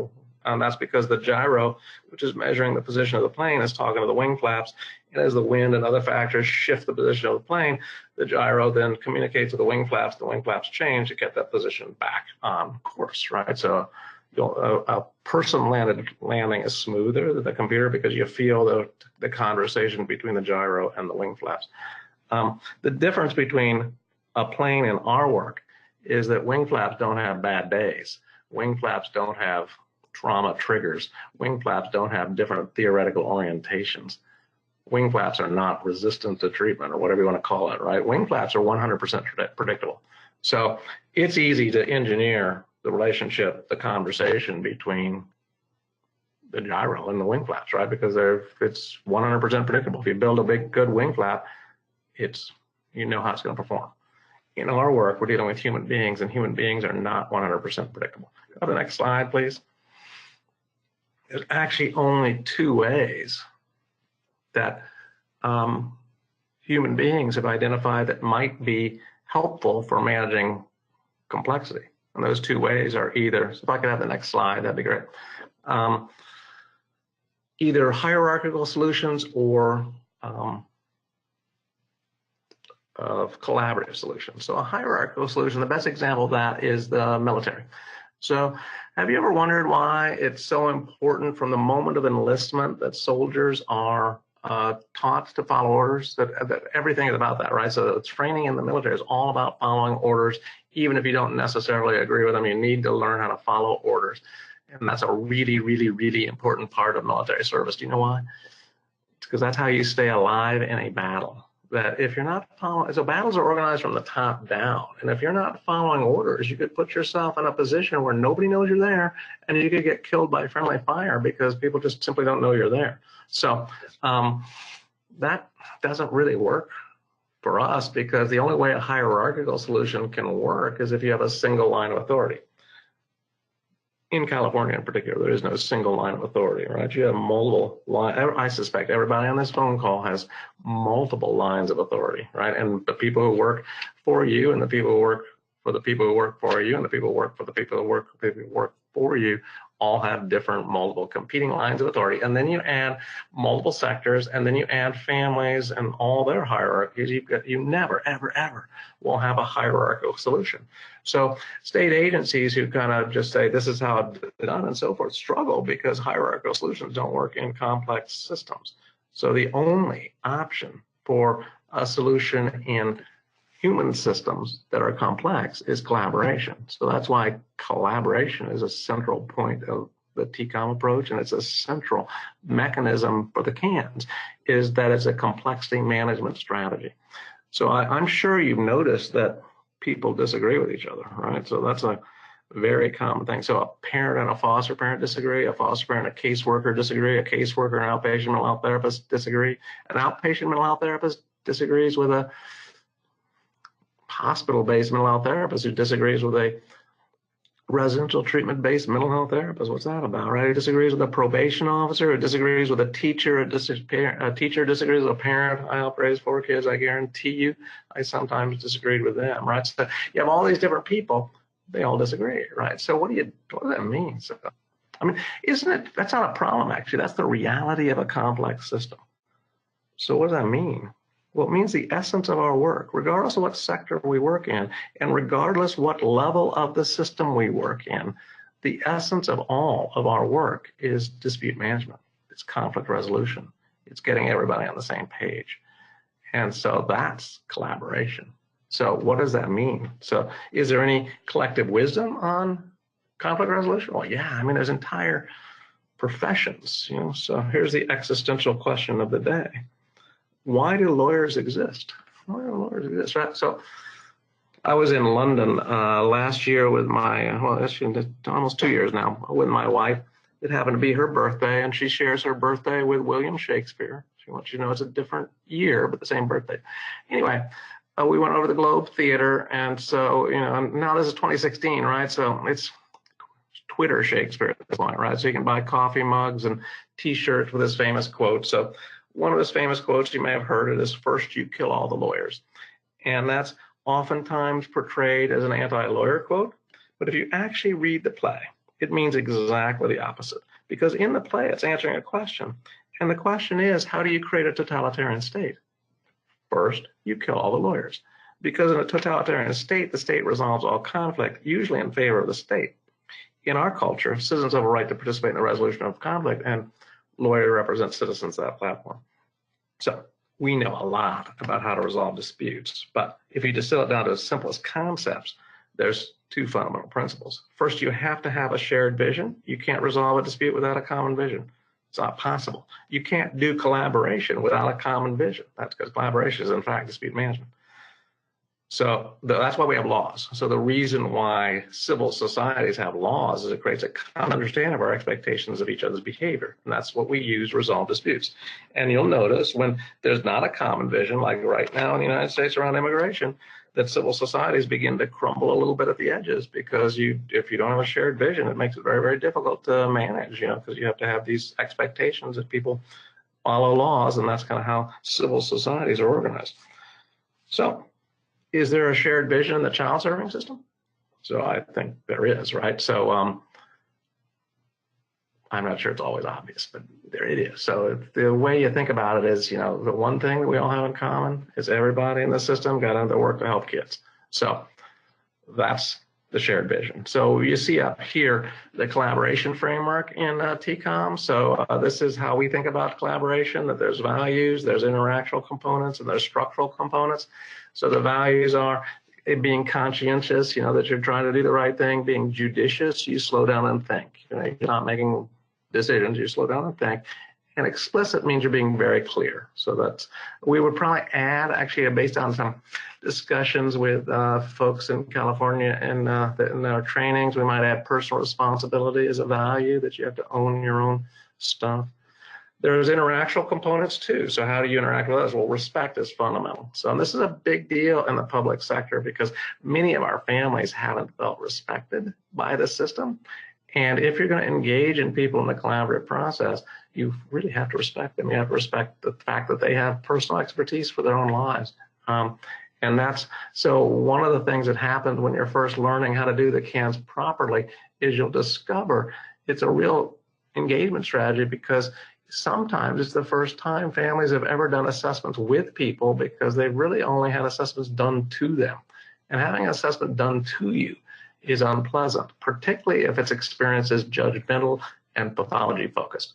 That's because the gyro, which is measuring the position of the plane, is talking to the wing flaps. And as the wind and other factors shift the position of the plane, the gyro then communicates with the wing flaps. The wing flaps change to get that position back on course, right? So a person landing is smoother than the computer because you feel the conversation between the gyro and the wing flaps. The difference between a plane and our work is that wing flaps don't have bad days. Wing flaps don't have trauma triggers. Wing flaps don't have different theoretical orientations. Wing flaps are not resistant to treatment, or whatever you want to call it, right? Wing flaps are 100% predictable. So it's easy to engineer the relationship, the conversation between the gyro and the wing flaps, right? Because it's 100% predictable. If you build a good wing flap, you know how it's going to perform. In our work, we're dealing with human beings, and human beings are not 100% predictable. Go to the next slide, please. There's actually only two ways that human beings have identified that might be helpful for managing complexity. And those two ways are either, so if I could have the next slide, that'd be great. Either hierarchical solutions or collaborative solutions. So a hierarchical solution, the best example of that is the military. So have you ever wondered why it's so important from the moment of enlistment that soldiers are taught to follow orders? That everything is about that, right? So training in the military is all about following orders. Even if you don't necessarily agree with them, you need to learn how to follow orders. And that's a really, really, really important part of military service. Do you know why? It's because that's how you stay alive in a battle. That if you're not following, so battles are organized from the top down. And if you're not following orders, you could put yourself in a position where nobody knows you're there, and you could get killed by friendly fire because people just simply don't know you're there. So that doesn't really work for us, because the only way a hierarchical solution can work is if you have a single line of authority. In California in particular, there is no single line of authority, right? You have multiple lines. I suspect everybody on this phone call has multiple lines of authority, right? And the people who work for you, and the people who work for the people who work for you, and the people who work for the people who work for you, all have different, multiple competing lines of authority. And then you add multiple sectors, and then you add families and all their hierarchies. You never, ever, ever will have a hierarchical solution. So state agencies who kind of just say, this is how it's done and so forth, struggle because hierarchical solutions don't work in complex systems. So the only option for a solution in human systems that are complex is collaboration. So that's why collaboration is a central point of the TCOM approach, and it's a central mechanism for the CANs, is that it's a complexity management strategy. So I'm sure you've noticed that people disagree with each other, right? So that's a very common thing. So a parent and a foster parent disagree, a foster parent and a caseworker disagree, a caseworker and an outpatient mental health therapist disagree, an outpatient mental health therapist disagrees with a hospital-based mental health therapist who disagrees with a residential treatment-based mental health therapist. What's that about, right? Who disagrees with a probation officer, who disagrees with a teacher, a teacher disagrees with a parent. I helped raise 4 kids. I guarantee you, I sometimes disagreed with them, right? So you have all these different people, they all disagree, right? So what does that mean? So, I mean, that's not a problem, actually. That's the reality of a complex system. So what does that mean? Well, it means the essence of our work, regardless of what sector we work in, and regardless what level of the system we work in, the essence of all of our work is dispute management. It's conflict resolution. It's getting everybody on the same page. And so that's collaboration. So what does that mean? So is there any collective wisdom on conflict resolution? Well, yeah, I mean, there's entire professions, you know. So here's the existential question of the day. Why do lawyers exist? Why do lawyers exist, right? So I was in London last year with actually almost 2 years now, with my wife. It happened to be her birthday, and she shares her birthday with William Shakespeare. She wants you to know it's a different year, but the same birthday. Anyway, we went over to the Globe Theater, and so, you know, now this is 2016, right? So it's Twitter Shakespeare at this point, right? So you can buy coffee mugs and T-shirts with his famous quote. So one of his famous quotes, you may have heard it, is "First you kill all the lawyers," and that's oftentimes portrayed as an anti-lawyer quote. But if you actually read the play, it means exactly the opposite, because in the play it's answering a question, and the question is, how do you create a totalitarian state? First, you kill all the lawyers. Because in a totalitarian state, the state resolves all conflict, usually in favor of the state. In our culture, citizens have a right to participate in the resolution of conflict, and lawyers represent citizens at that platform. So we know a lot about how to resolve disputes, but if you distill it down to its simplest concepts, there's two fundamental principles. First, you have to have a shared vision. You can't resolve a dispute without a common vision. It's not possible. You can't do collaboration without a common vision. That's because collaboration is, in fact, dispute management. So that's why we have laws. So the reason why civil societies have laws is it creates a common understanding of our expectations of each other's behavior. And that's what we use to resolve disputes. And you'll notice when there's not a common vision, like right now in the United States around immigration, that civil societies begin to crumble a little bit at the edges, because if you don't have a shared vision, it makes it very, very difficult to manage, because you have to have these expectations that people follow laws, and that's kind of how civil societies are organized. So is there a shared vision in the child serving system? So I think there is, right? So I'm not sure it's always obvious, but there it is. So the way you think about it is, the one thing that we all have in common is everybody in the system got into work to help kids. So that's the shared vision. So you see up here the collaboration framework in TCOM. So this is how we think about collaboration, that there's values, there's interactional components, and there's structural components. So the values are being conscientious, that you're trying to do the right thing, being judicious, you slow down and think. You're not making decisions, you slow down and think. And explicit means you're being very clear. So we would probably add, actually, based on some discussions with folks in California and in our trainings, we might add personal responsibility as a value, that you have to own your own stuff. There's interactional components too. So how do you interact with others? Well, respect is fundamental. So this is a big deal in the public sector, because many of our families haven't felt respected by the system. And if you're going to engage in people in the collaborative process, you really have to respect them. You have to respect the fact that they have personal expertise for their own lives. So one of the things that happens when you're first learning how to do the CANS properly is you'll discover it's a real engagement strategy, because sometimes it's the first time families have ever done assessments with people, because they've really only had assessments done to them. And having an assessment done to you is unpleasant, particularly if its experience is judgmental and pathology focused,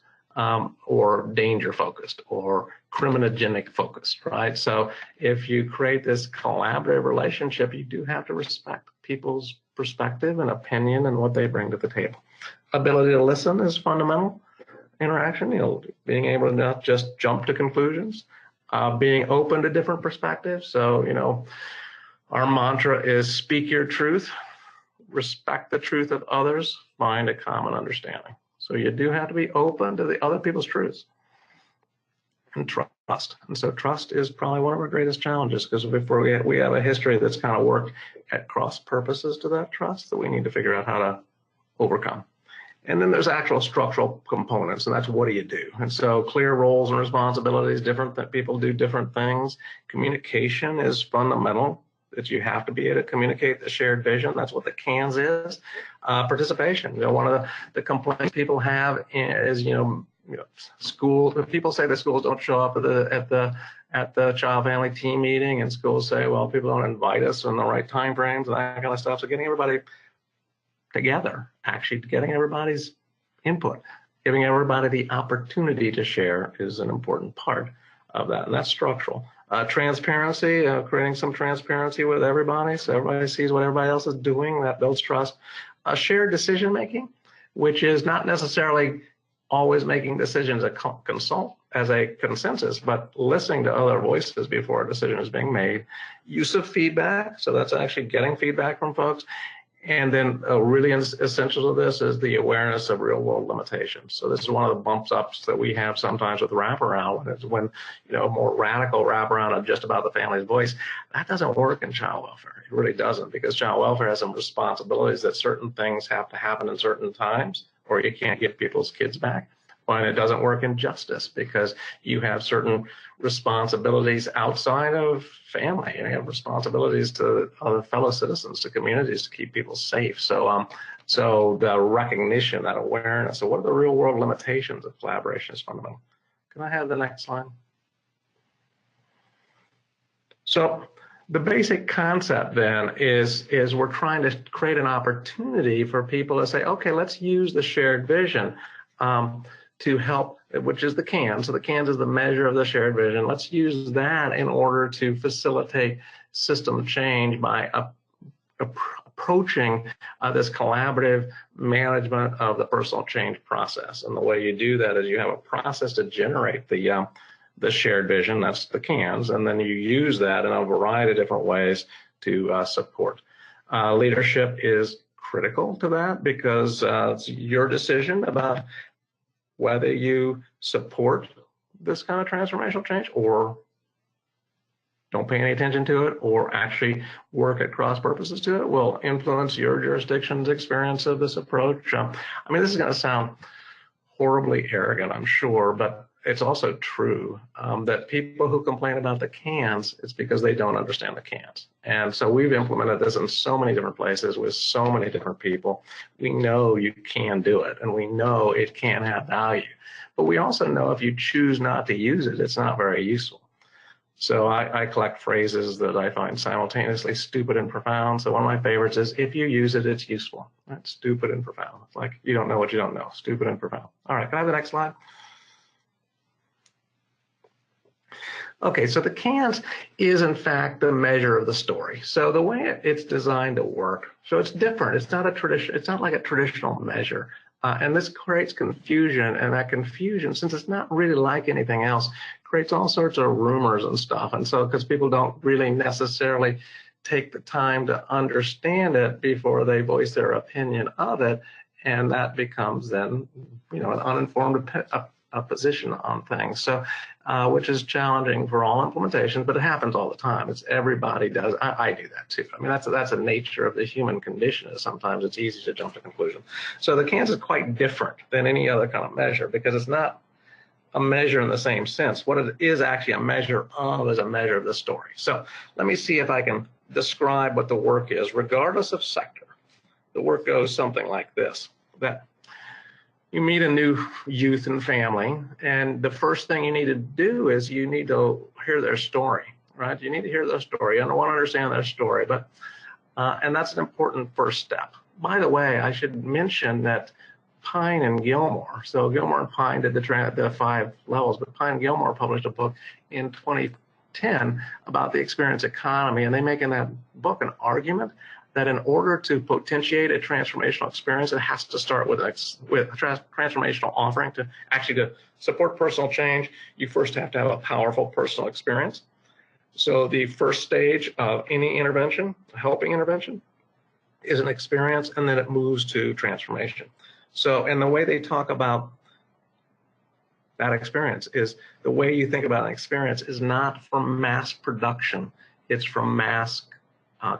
or danger focused, or criminogenic focused, right? So if you create this collaborative relationship, you do have to respect people's perspective and opinion and what they bring to the table. Ability to listen is fundamental. Interaction, being able to not just jump to conclusions, being open to different perspectives. So, our mantra is speak your truth, respect the truth of others, find a common understanding. So you do have to be open to the other people's truths. And trust. And so trust is probably one of our greatest challenges, because we have a history that's kind of worked at cross purposes to that trust that we need to figure out how to overcome. And then there's actual structural components, and that's what do you do? And so clear roles and responsibilities, different people do different things. Communication is fundamental, that you have to be able to communicate the shared vision. That's what the CANS is. Participation. One of the complaints people have is, school. People say the schools don't show up at the child family team meeting, and schools say, well, people don't invite us in the right time frames and that kind of stuff. So getting everybody together, actually getting everybody's input, giving everybody the opportunity to share is an important part of that, and that's structural. Transparency, creating some transparency with everybody so everybody sees what everybody else is doing, that builds trust. Shared decision making, which is not necessarily always making decisions as a consensus, but listening to other voices before a decision is being made. Use of feedback, so that's actually getting feedback from folks. And then really essential to this is the awareness of real world limitations. So this is one of the bumps ups that we have sometimes with wraparound. When more radical wraparound of just about the family's voice, that doesn't work in child welfare. It really doesn't, because child welfare has some responsibilities that certain things have to happen in certain times, or you can't get people's kids back. And it doesn't work in justice, because you have certain responsibilities outside of family. You have responsibilities to other fellow citizens, to communities, to keep people safe. So the recognition, that awareness of what are the real world limitations of collaboration is fundamental. Can I have the next slide? So the basic concept then is we're trying to create an opportunity for people to say, okay, let's use the shared vision to help, which is the CANS. So the CANS is the measure of the shared vision. Let's use that in order to facilitate system change by approaching this collaborative management of the personal change process. And the way you do that is you have a process to generate the shared vision, that's the CANS, and then you use that in a variety of different ways to support. Leadership is critical to that, because it's your decision about whether you support this kind of transformational change or don't pay any attention to it, or actually work at cross purposes to it, will influence your jurisdiction's experience of this approach. I mean, this is going to sound horribly arrogant, I'm sure, but it's also true that people who complain about the CANS, it's because they don't understand the CANS. And so we've implemented this in so many different places with so many different people. We know you can do it, and we know it can have value. But we also know if you choose not to use it, it's not very useful. So I collect phrases that I find simultaneously stupid and profound. So one of my favorites is, if you use it, it's useful. That's stupid and profound. It's like, you don't know what you don't know. Stupid and profound. All right, can I have the next slide? Okay, so the CANS is in fact the measure of the story. So the way it's designed to work, so it's different. It's not a tradition. It's not like a traditional measure, and this creates confusion. And that confusion, since it's not really like anything else, creates all sorts of rumors and stuff. And so, because people don't really necessarily take the time to understand it before they voice their opinion of it, and that becomes then, an uninformed position on things. So, which is challenging for all implementations, but it happens all the time. It's everybody does. I do that too. I mean, that's a nature of the human condition. Is sometimes it's easy to jump to conclusions. So the CANS is quite different than any other kind of measure, because it's not a measure in the same sense. What it is actually a measure of is a measure of the story. So let me see if I can describe what the work is, regardless of sector. The work goes something like this: that you meet a new youth and family, and the first thing you need to do is you need to hear their story, right? You need to hear their story. I don't want to understand their story, but and that's an important first step. By the way, I should mention that Pine and Gilmore, so Gilmore and Pine did the 5 levels, but Pine and Gilmore published a book in 2010 about the experience economy, and they make in that book an argument that in order to potentiate a transformational experience, it has to start with a transformational offering. To support personal change, you first have to have a powerful personal experience. So the first stage of any intervention, helping intervention, is an experience, and then it moves to transformation. So, and the way they talk about that experience is, the way you think about an experience is not from mass production, it's from mass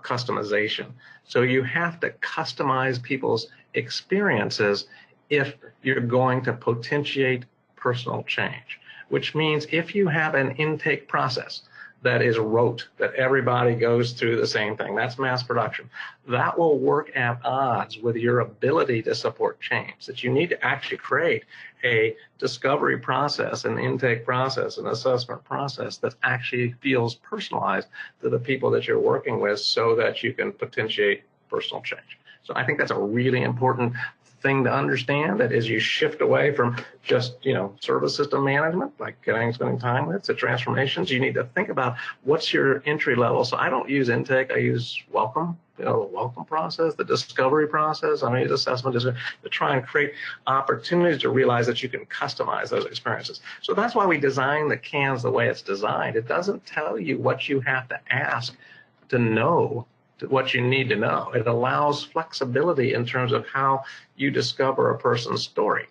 customization. So you have to customize people's experiences if you're going to potentiate personal change, which means if you have an intake process that is rote, that everybody goes through the same thing, that's mass production, that will work at odds with your ability to support change. That you need to actually create a discovery process, an intake process, an assessment process that actually feels personalized to the people that you're working with, so that you can potentiate personal change. So I think that's a really important thing to understand, that as you shift away from just, service system management, like spending time with, to transformations, you need to think about what's your entry level. So I don't use intake, I use welcome, the welcome process, the discovery process, I use assessment to try and create opportunities to realize that you can customize those experiences. So that's why we design the CANS the way it's designed. It doesn't tell you what you have to ask to know what you need to know. It allows flexibility in terms of how you discover a person's story.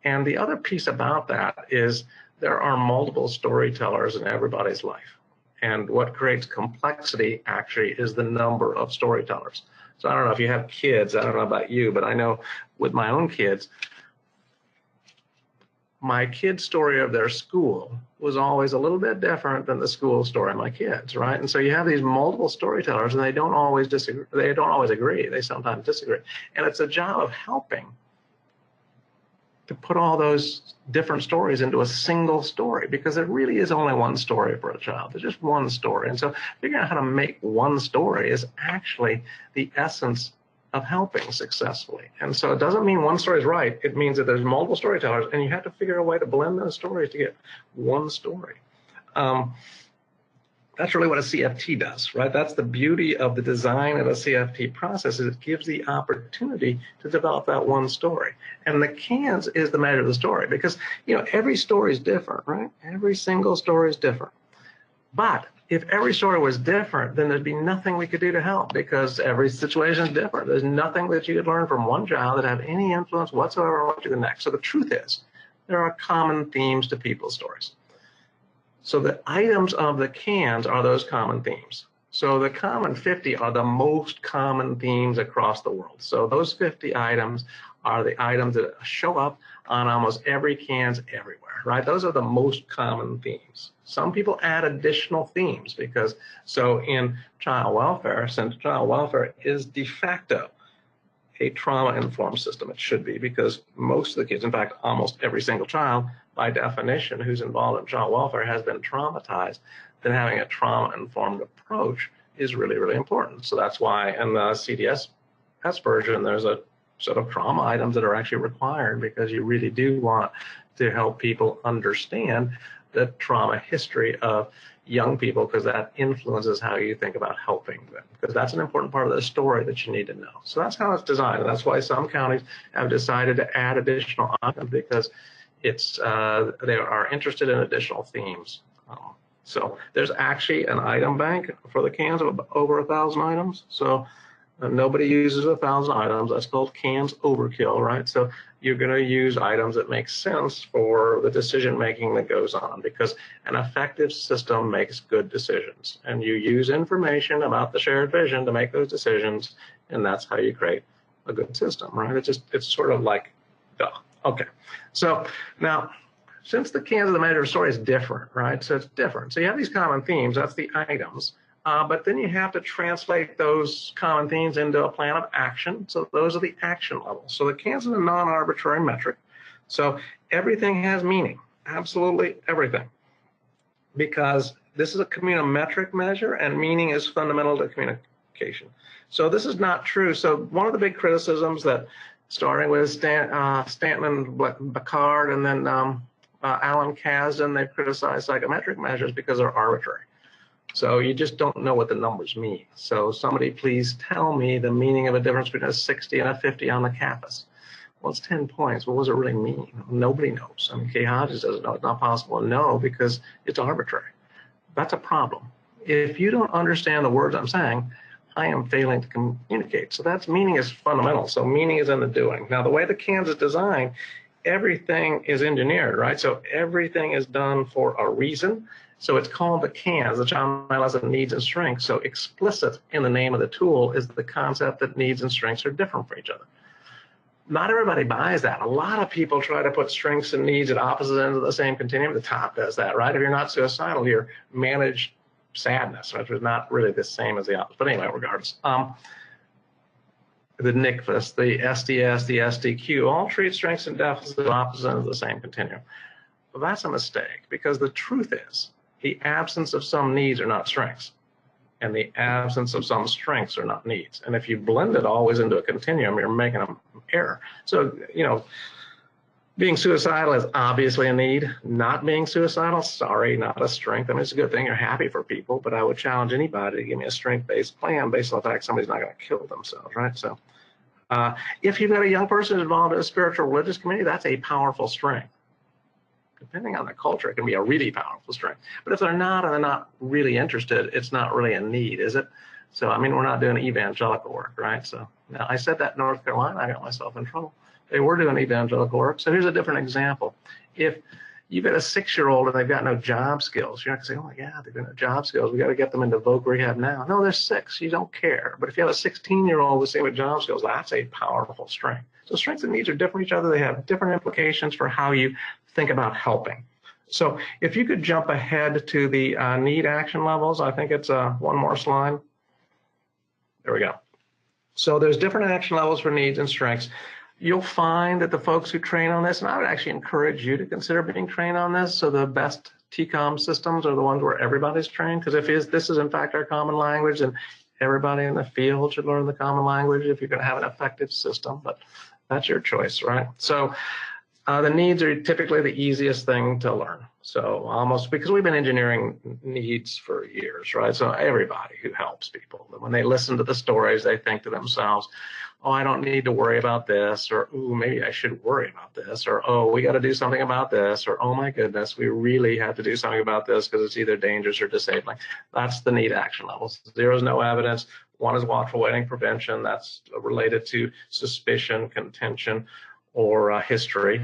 And the other piece about that is there are multiple storytellers in everybody's life. And what creates complexity actually is the number of storytellers. So I don't know if you have kids, I don't know about you, but I know with my own kids, my kid's story of their school was always a little bit different than the school story of my kids, right? And so you have these multiple storytellers and they don't always disagree, they don't always agree, they sometimes disagree. And it's a job of helping to put all those different stories into a single story, because there really is only one story for a child. There's just one story. And so figuring out how to make one story is actually the essence of helping successfully. And so it doesn't mean one story is right. It means that there's multiple storytellers and you have to figure a way to blend those stories to get one story. That's really what a CFT does, right? That's the beauty of the design of a CFT process, is it gives the opportunity to develop that one story. And the CANS is the measure of the story, because, you know, every story is different, right? Every single story is different. But if every story was different, then there'd be nothing we could do to help, because every situation is different. There's nothing that you could learn from one child that have any influence whatsoever on what you do the next. So the truth is, there are common themes to people's stories. So the items of the CANS are those common themes. So the common 50 are the most common themes across the world. So those 50 items are the items that show up on almost every CANS everywhere, right? Those are the most common themes. Some people add additional themes because, so in child welfare, since child welfare is de facto a trauma-informed system, it should be, because most of the kids, in fact, almost every single child, by definition, who's involved in child welfare has been traumatized, then having a trauma-informed approach is really, really important. So that's why in the CDS version, there's a set of trauma items that are actually required, because you really do want to help people understand the trauma history of young people, because that influences how you think about helping them, because that's an important part of the story that you need to know. So that's how it's designed, and that's why some counties have decided to add additional items, because it's they are interested in additional themes. So there's actually an item bank for the CANS of over 1,000 items. So nobody uses 1,000 items. That's called CANS overkill, right? So you're going to use items that make sense for the decision making that goes on, because an effective system makes good decisions, and you use information about the shared vision to make those decisions, and that's how you create a good system, right? It's sort of like, duh. Okay, so now, since the CANS of the measure of story is different, right? So it's different. So you have these common themes, that's the items, but then you have to translate those common themes into a plan of action. So those are the action levels. So the CANS is a non-arbitrary metric. So everything has meaning, absolutely everything, because this is a communometric measure, and meaning is fundamental to communication. So this is not true. So one of the big criticisms that, starting with Stanton and Bacard, and then Alan Kasdan, they've criticized psychometric measures because they're arbitrary. So you just don't know what the numbers mean. So somebody please tell me the meaning of a difference between a 60 and a 50 on the CAPAS. Well, it's 10 points. What does it really mean? Nobody knows. I mean, Kay Hodges doesn't know. It's not possible to know because it's arbitrary. That's a problem. If you don't understand the words I'm saying, I am failing to communicate. So that's, meaning is fundamental. So meaning is in the doing. Now, the way the CANS is designed, everything is engineered, right? So everything is done for a reason. So it's called the CANS, the Child Adolescent Needs and Strengths. So explicit in the name of the tool is the concept that needs and strengths are different for each other. Not everybody buys that. A lot of people try to put strengths and needs at opposite ends of the same continuum. The top does that, right? If you're not suicidal, you're managed sadness, which is not really the same as the opposite. But anyway, regardless. The NCFS, the SDS, the SDQ, all treat strengths and deficits at opposite ends of the same continuum. Well, that's a mistake, because the truth is the absence of some needs are not strengths, and the absence of some strengths are not needs. And if you blend it always into a continuum, you're making an error. So, you know, being suicidal is obviously a need. Not being suicidal, sorry, not a strength. I mean, it's a good thing you're happy for people, but I would challenge anybody to give me a strength-based plan based on the fact somebody's not going to kill themselves, right? So if you've got a young person involved in a spiritual religious community, that's a powerful strength. Depending on the culture, it can be a really powerful strength. But if they're not, and they're not really interested, it's not really a need, is it? So, I mean, we're not doing evangelical work, right? So now I said that in North Carolina, I got myself in trouble. They were doing evangelical work. So here's a different example. If you've got a 6-year-old and they've got no job skills, you're not going to say, oh, yeah, they've got no job skills. We got to get them into voc rehab now. No, they're 6. You don't care. But if you have a 16-year-old with same job skills, that's a powerful strength. So strengths and needs are different from each other. They have different implications for how you think about helping. So if you could jump ahead to the need action levels, I think it's one more slide. There we go. So there's different action levels for needs and strengths. You'll find that the folks who train on this, and I would actually encourage you to consider being trained on this. So the best TCOM systems are the ones where everybody's trained, because if this is in fact our common language, then everybody in the field should learn the common language if you're going to have an effective system, but that's your choice, right? So the needs are typically the easiest thing to learn. So almost, because we've been engineering needs for years, right? So everybody who helps people, when they listen to the stories, they think to themselves, oh, I don't need to worry about this, or, ooh, maybe I should worry about this, or, oh, we got to do something about this, or, oh my goodness, we really have to do something about this because it's either dangerous or disabling. That's the need action levels. 0 is no evidence. 1 is watchful waiting prevention. That's related to suspicion, contention, or history.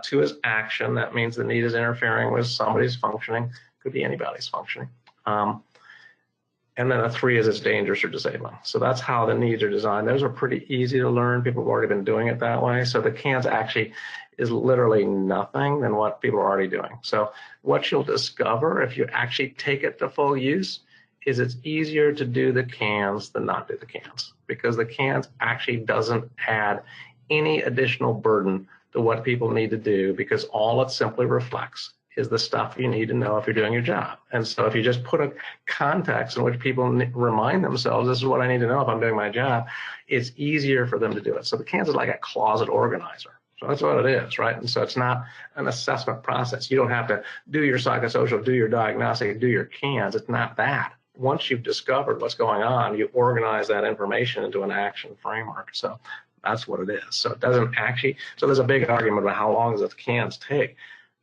2 is action. That means the need is interfering with somebody's functioning. Could be anybody's functioning. And then a 3 is it's dangerous or disabling. So that's how the needs are designed. Those are pretty easy to learn. People have already been doing it that way. So the CANS actually is literally nothing than what people are already doing. So what you'll discover if you actually take it to full use is it's easier to do the CANS than not do the CANS, because the CANS actually doesn't add any additional burden to what people need to do, because all it simply reflects is the stuff you need to know if you're doing your job. And so if you just put a context in which people remind themselves, this is what I need to know if I'm doing my job, it's easier for them to do it. So the CANS is like a closet organizer. So that's what it is, right? And so it's not an assessment process. You don't have to do your psychosocial, do your diagnostic, do your CANS. It's not that. Once you've discovered what's going on, you organize that information into an action framework. So that's what it is. So it doesn't actually, so there's a big argument about how long does the CANS take.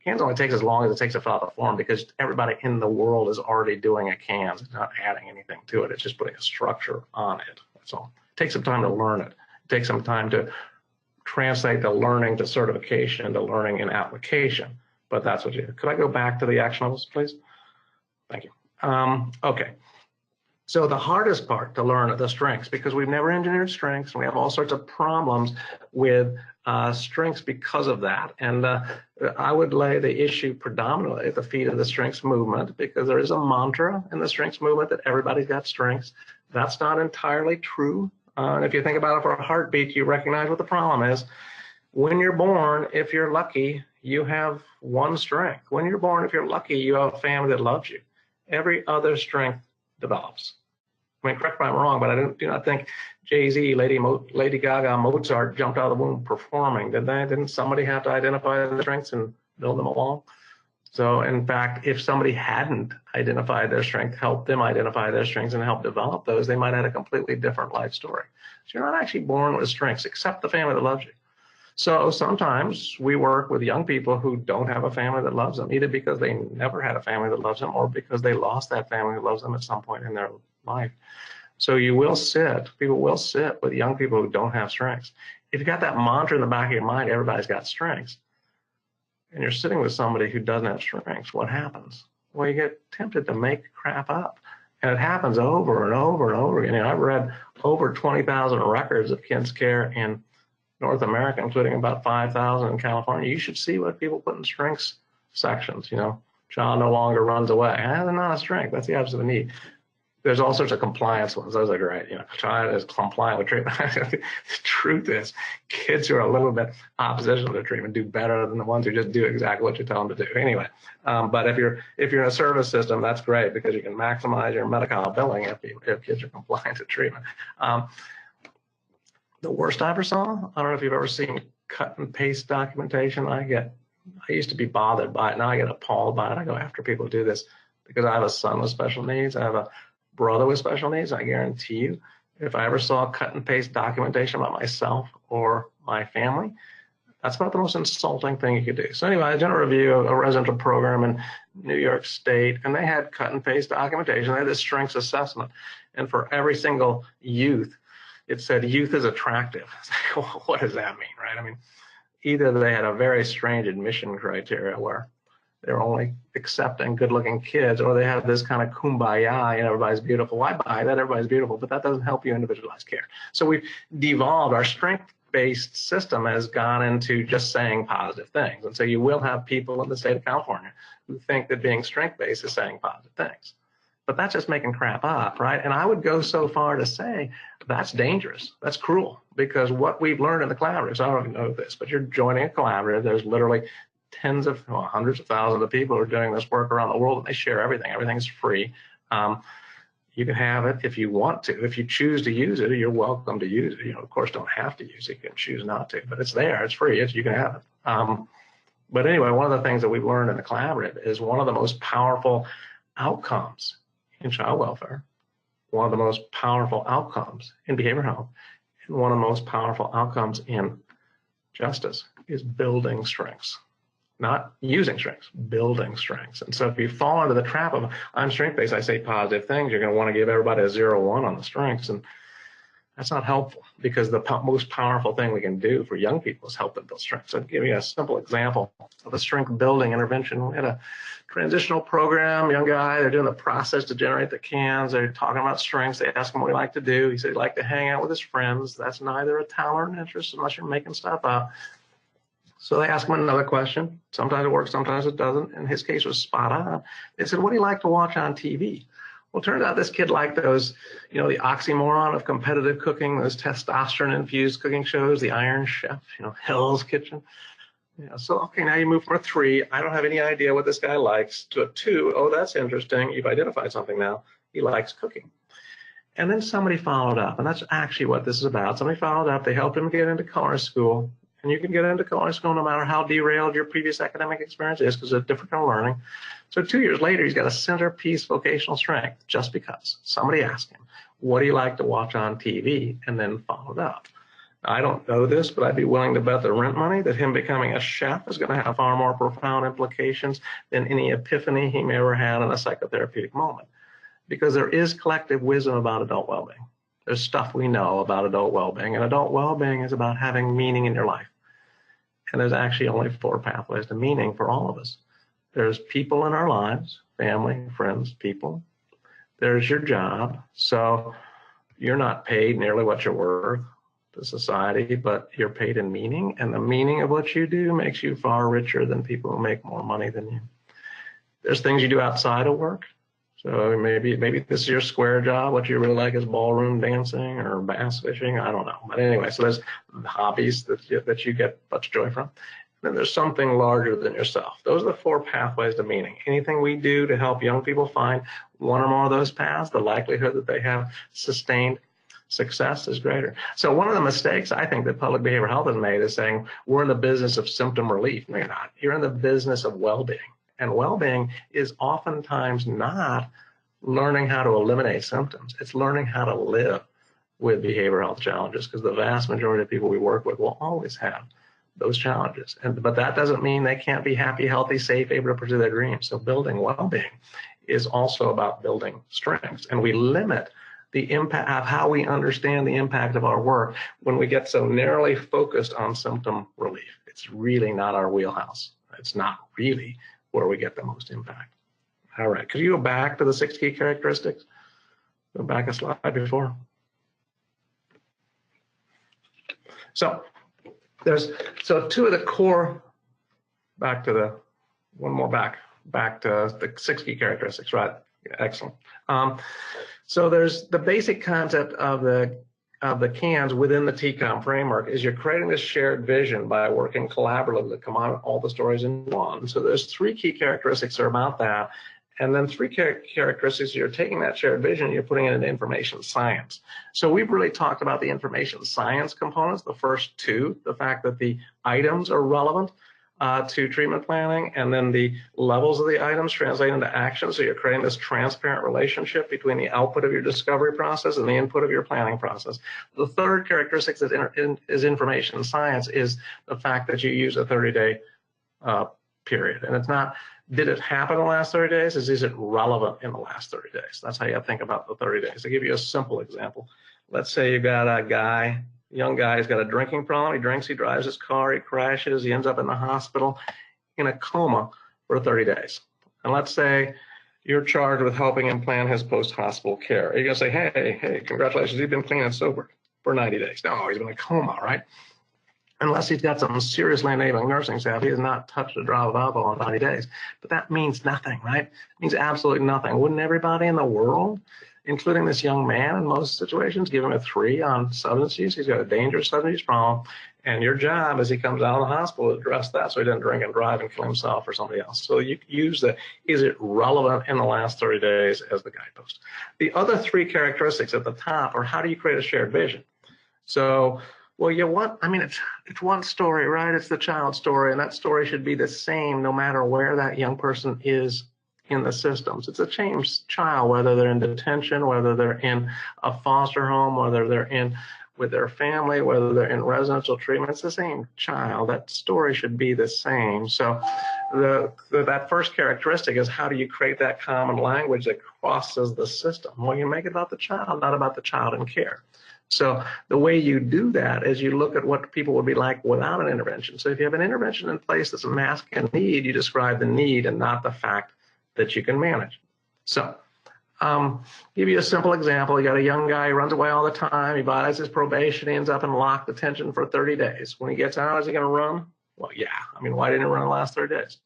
CANS only takes as long as it takes to fill out the form, because everybody in the world is already doing a CANS. It's not adding anything to it. It's just putting a structure on it. That's all. It takes some time to learn it. It takes some time to translate the learning to certification, to learning and application. But that's what you do. Could I go back to the action levels, please? Thank you. Okay. So the hardest part to learn are the strengths, because we've never engineered strengths, and we have all sorts of problems with strengths because of that. And I would lay the issue predominantly at the feet of the strengths movement, because there is a mantra in the strengths movement that everybody's got strengths. That's not entirely true. And if you think about it for a heartbeat, you recognize what the problem is. When you're born, if you're lucky, you have 1 strength. When you're born, if you're lucky, you have a family that loves you. Every other strength develops. I mean, correct me if I'm wrong, but I do not think Jay-Z, Lady Gaga, Mozart jumped out of the womb performing, did they? Didn't somebody have to identify the strengths and build them along? So, in fact, if somebody hadn't identified their strength, helped them identify their strengths and help develop those, they might have had a completely different life story. So you're not actually born with strengths, except the family that loves you. So sometimes we work with young people who don't have a family that loves them, either because they never had a family that loves them or because they lost that family who loves them at some point in their life. So people will sit with young people who don't have strengths. If you've got that mantra in the back of your mind, everybody's got strengths, and you're sitting with somebody who doesn't have strengths, what happens? Well, you get tempted to make crap up. And it happens over and over and over again. You know, I've read over 20,000 records of kids care in North America, including about 5,000 in California. You should see what people put in strengths sections. You know, child no longer runs away. That's not a strength. That's the opposite of a need. There's all sorts of compliance ones. Those are great. You know, child is compliant with treatment. The truth is, kids who are a little bit oppositional to treatment do better than the ones who just do exactly what you tell them to do. Anyway, but if you're in a service system, that's great, because you can maximize your Medi-Cal billing if kids are compliant to treatment. The worst I ever saw, I don't know if you've ever seen cut and paste documentation. I used to be bothered by it. Now I get appalled by it. I go after people who do this, because I have a son with special needs. I have a brother with special needs. I guarantee you, if I ever saw cut and paste documentation about myself or my family, that's about the most insulting thing you could do. So anyway, I did a review of a residential program in New York State, and they had cut and paste documentation. They had this strengths assessment. And for every single youth, it said youth is attractive. What does that mean, right? I mean, either they had a very strange admission criteria where they're only accepting good-looking kids, or they have this kind of kumbaya and everybody's beautiful. I buy that, everybody's beautiful, but that doesn't help you individualize care. So we've devolved. Our strength-based system has gone into just saying positive things. And so you will have people in the state of California who think that being strength-based is saying positive things. But that's just making crap up, right? And I would go so far to say that's dangerous. That's cruel, because what we've learned in the collaboratives, I don't know this, but you're joining a collaborative. There's literally tens of, well, hundreds of thousands of people who are doing this work around the world, and they share everything. Everything's free. You can have it if you want to. If you choose to use it, you're welcome to use it. You know, of course, don't have to use it. You can choose not to, but it's there. It's free. You can have it. But anyway, one of the things that we've learned in the collaborative is one of the most powerful outcomes in child welfare, one of the most powerful outcomes in behavioral health, and one of the most powerful outcomes in justice is building strengths. Not using strengths, building strengths. And so if you fall into the trap of, I'm strength-based, I say positive things, you're going to want to give everybody a 0-1 on the strengths. And that's not helpful, because the most powerful thing we can do for young people is help them build strengths. So I'll give you a simple example of a strength building intervention. We had a transitional program, young guy, they're doing the process to generate the cans. They're talking about strengths. They ask him what he liked to do. He said he liked to hang out with his friends. That's neither a talent or an interest unless you're making stuff up. So they asked him another question. Sometimes it works, sometimes it doesn't. In his case, it was spot on. They said, what do you like to watch on TV? Well, it turns out this kid liked those, you know, the oxymoron of competitive cooking, those testosterone-infused cooking shows, the Iron Chef, you know, Hell's Kitchen. Yeah, so, okay, now you move from a 3, I don't have any idea what this guy likes, to a 2, oh, that's interesting. You've identified something now. He likes cooking. And then somebody followed up, and that's actually what this is about. Somebody followed up. They helped him get into culinary school. And you can get into culinary school no matter how derailed your previous academic experience is, because it's a different kind of learning. So 2 years later, he's got a centerpiece vocational strength just because somebody asked him, what do you like to watch on TV? And then followed up. I don't know this, but I'd be willing to bet the rent money that him becoming a chef is going to have far more profound implications than any epiphany he may ever had in a psychotherapeutic moment. Because there is collective wisdom about adult well-being. There's stuff we know about adult well-being, and adult well-being is about having meaning in your life. And there's actually only 4 pathways to meaning for all of us. There's people in our lives, family, friends, people. There's your job. So you're not paid nearly what you're worth to society, but you're paid in meaning. And the meaning of what you do makes you far richer than people who make more money than you. There's things you do outside of work. So maybe this is your square job. What you really like is ballroom dancing or bass fishing. I don't know. But anyway, so there's hobbies that you get much joy from. Then there's something larger than yourself. Those are the 4 pathways to meaning. Anything we do to help young people find one or more of those paths, the likelihood that they have sustained success is greater. So one of the mistakes I think that public behavioral health has made is saying we're in the business of symptom relief. No, you're not. You're in the business of well-being. And well-being is oftentimes not learning how to eliminate symptoms. It's learning how to live with behavioral health challenges, because the vast majority of people we work with will always have those challenges. But that doesn't mean they can't be happy, healthy, safe, able to pursue their dreams. So building well-being is also about building strengths. And we limit the impact of how we understand the impact of our work when we get so narrowly focused on symptom relief. It's really not our wheelhouse. It's not really where we get the most impact. All right, could you go back to the 6 key characteristics? Go back a slide before. So 2 of the core, back to the, one more back to the 6 key characteristics, right? Excellent. So there's the basic concept of the CANs within the TCOM framework is you're creating this shared vision by working collaboratively to come out all the stories in one. So there's 3 key characteristics that are about that. And then 3 characteristics, you're taking that shared vision and you're putting it into information science. So we've really talked about the information science components, the first 2, the fact that the items are relevant to treatment planning, and then the levels of the items translate into action. So you're creating this transparent relationship between the output of your discovery process and the input of your planning process. The third characteristic that is information science is the fact that you use a 30-day period. And it's not, did it happen in the last 30 days? Is it relevant in the last 30 days? That's how you think about the 30 days. I'll give you a simple example. Let's say you've got a guy, young guy, he's got a drinking problem. He drinks, he drives his car, he crashes, he ends up in the hospital in a coma for 30 days. And let's say you're charged with helping him plan his post-hospital care. You're going to say, hey, congratulations, he's been clean and sober for 90 days. No, he's been in a coma, right? Unless he's got some seriously enabling nursing staff, he has not touched a drop of alcohol in 90 days. But that means nothing, right? It means absolutely nothing. Wouldn't everybody in the world, including this young man in most situations, give him a 3 on substance use? He's got a dangerous substance use problem. And your job as he comes out of the hospital is address that so he doesn't drink and drive and kill himself or somebody else. So you use the, is it relevant in the last 30 days as the guidepost. The other 3 characteristics at the top are how do you create a shared vision? So, well, it's one story, right? It's the child story, and that story should be the same no matter where that young person is in the systems. It's a changed child, whether they're in detention, whether they're in a foster home, whether they're in with their family, whether they're in residential treatment. It's the same child. That story should be the same. So that first characteristic is how do you create that common language that crosses the system? Well, you make it about the child, not about the child in care. So the way you do that is you look at what people would be like without an intervention. So if you have an intervention in place that's a masking need, you describe the need and not the fact that you can manage. So give you a simple example. You got a young guy who runs away all the time. He violates his probation. He ends up in locked detention for 30 days. When he gets out, is he going to run? Well, yeah. Why didn't he run the last 30 days?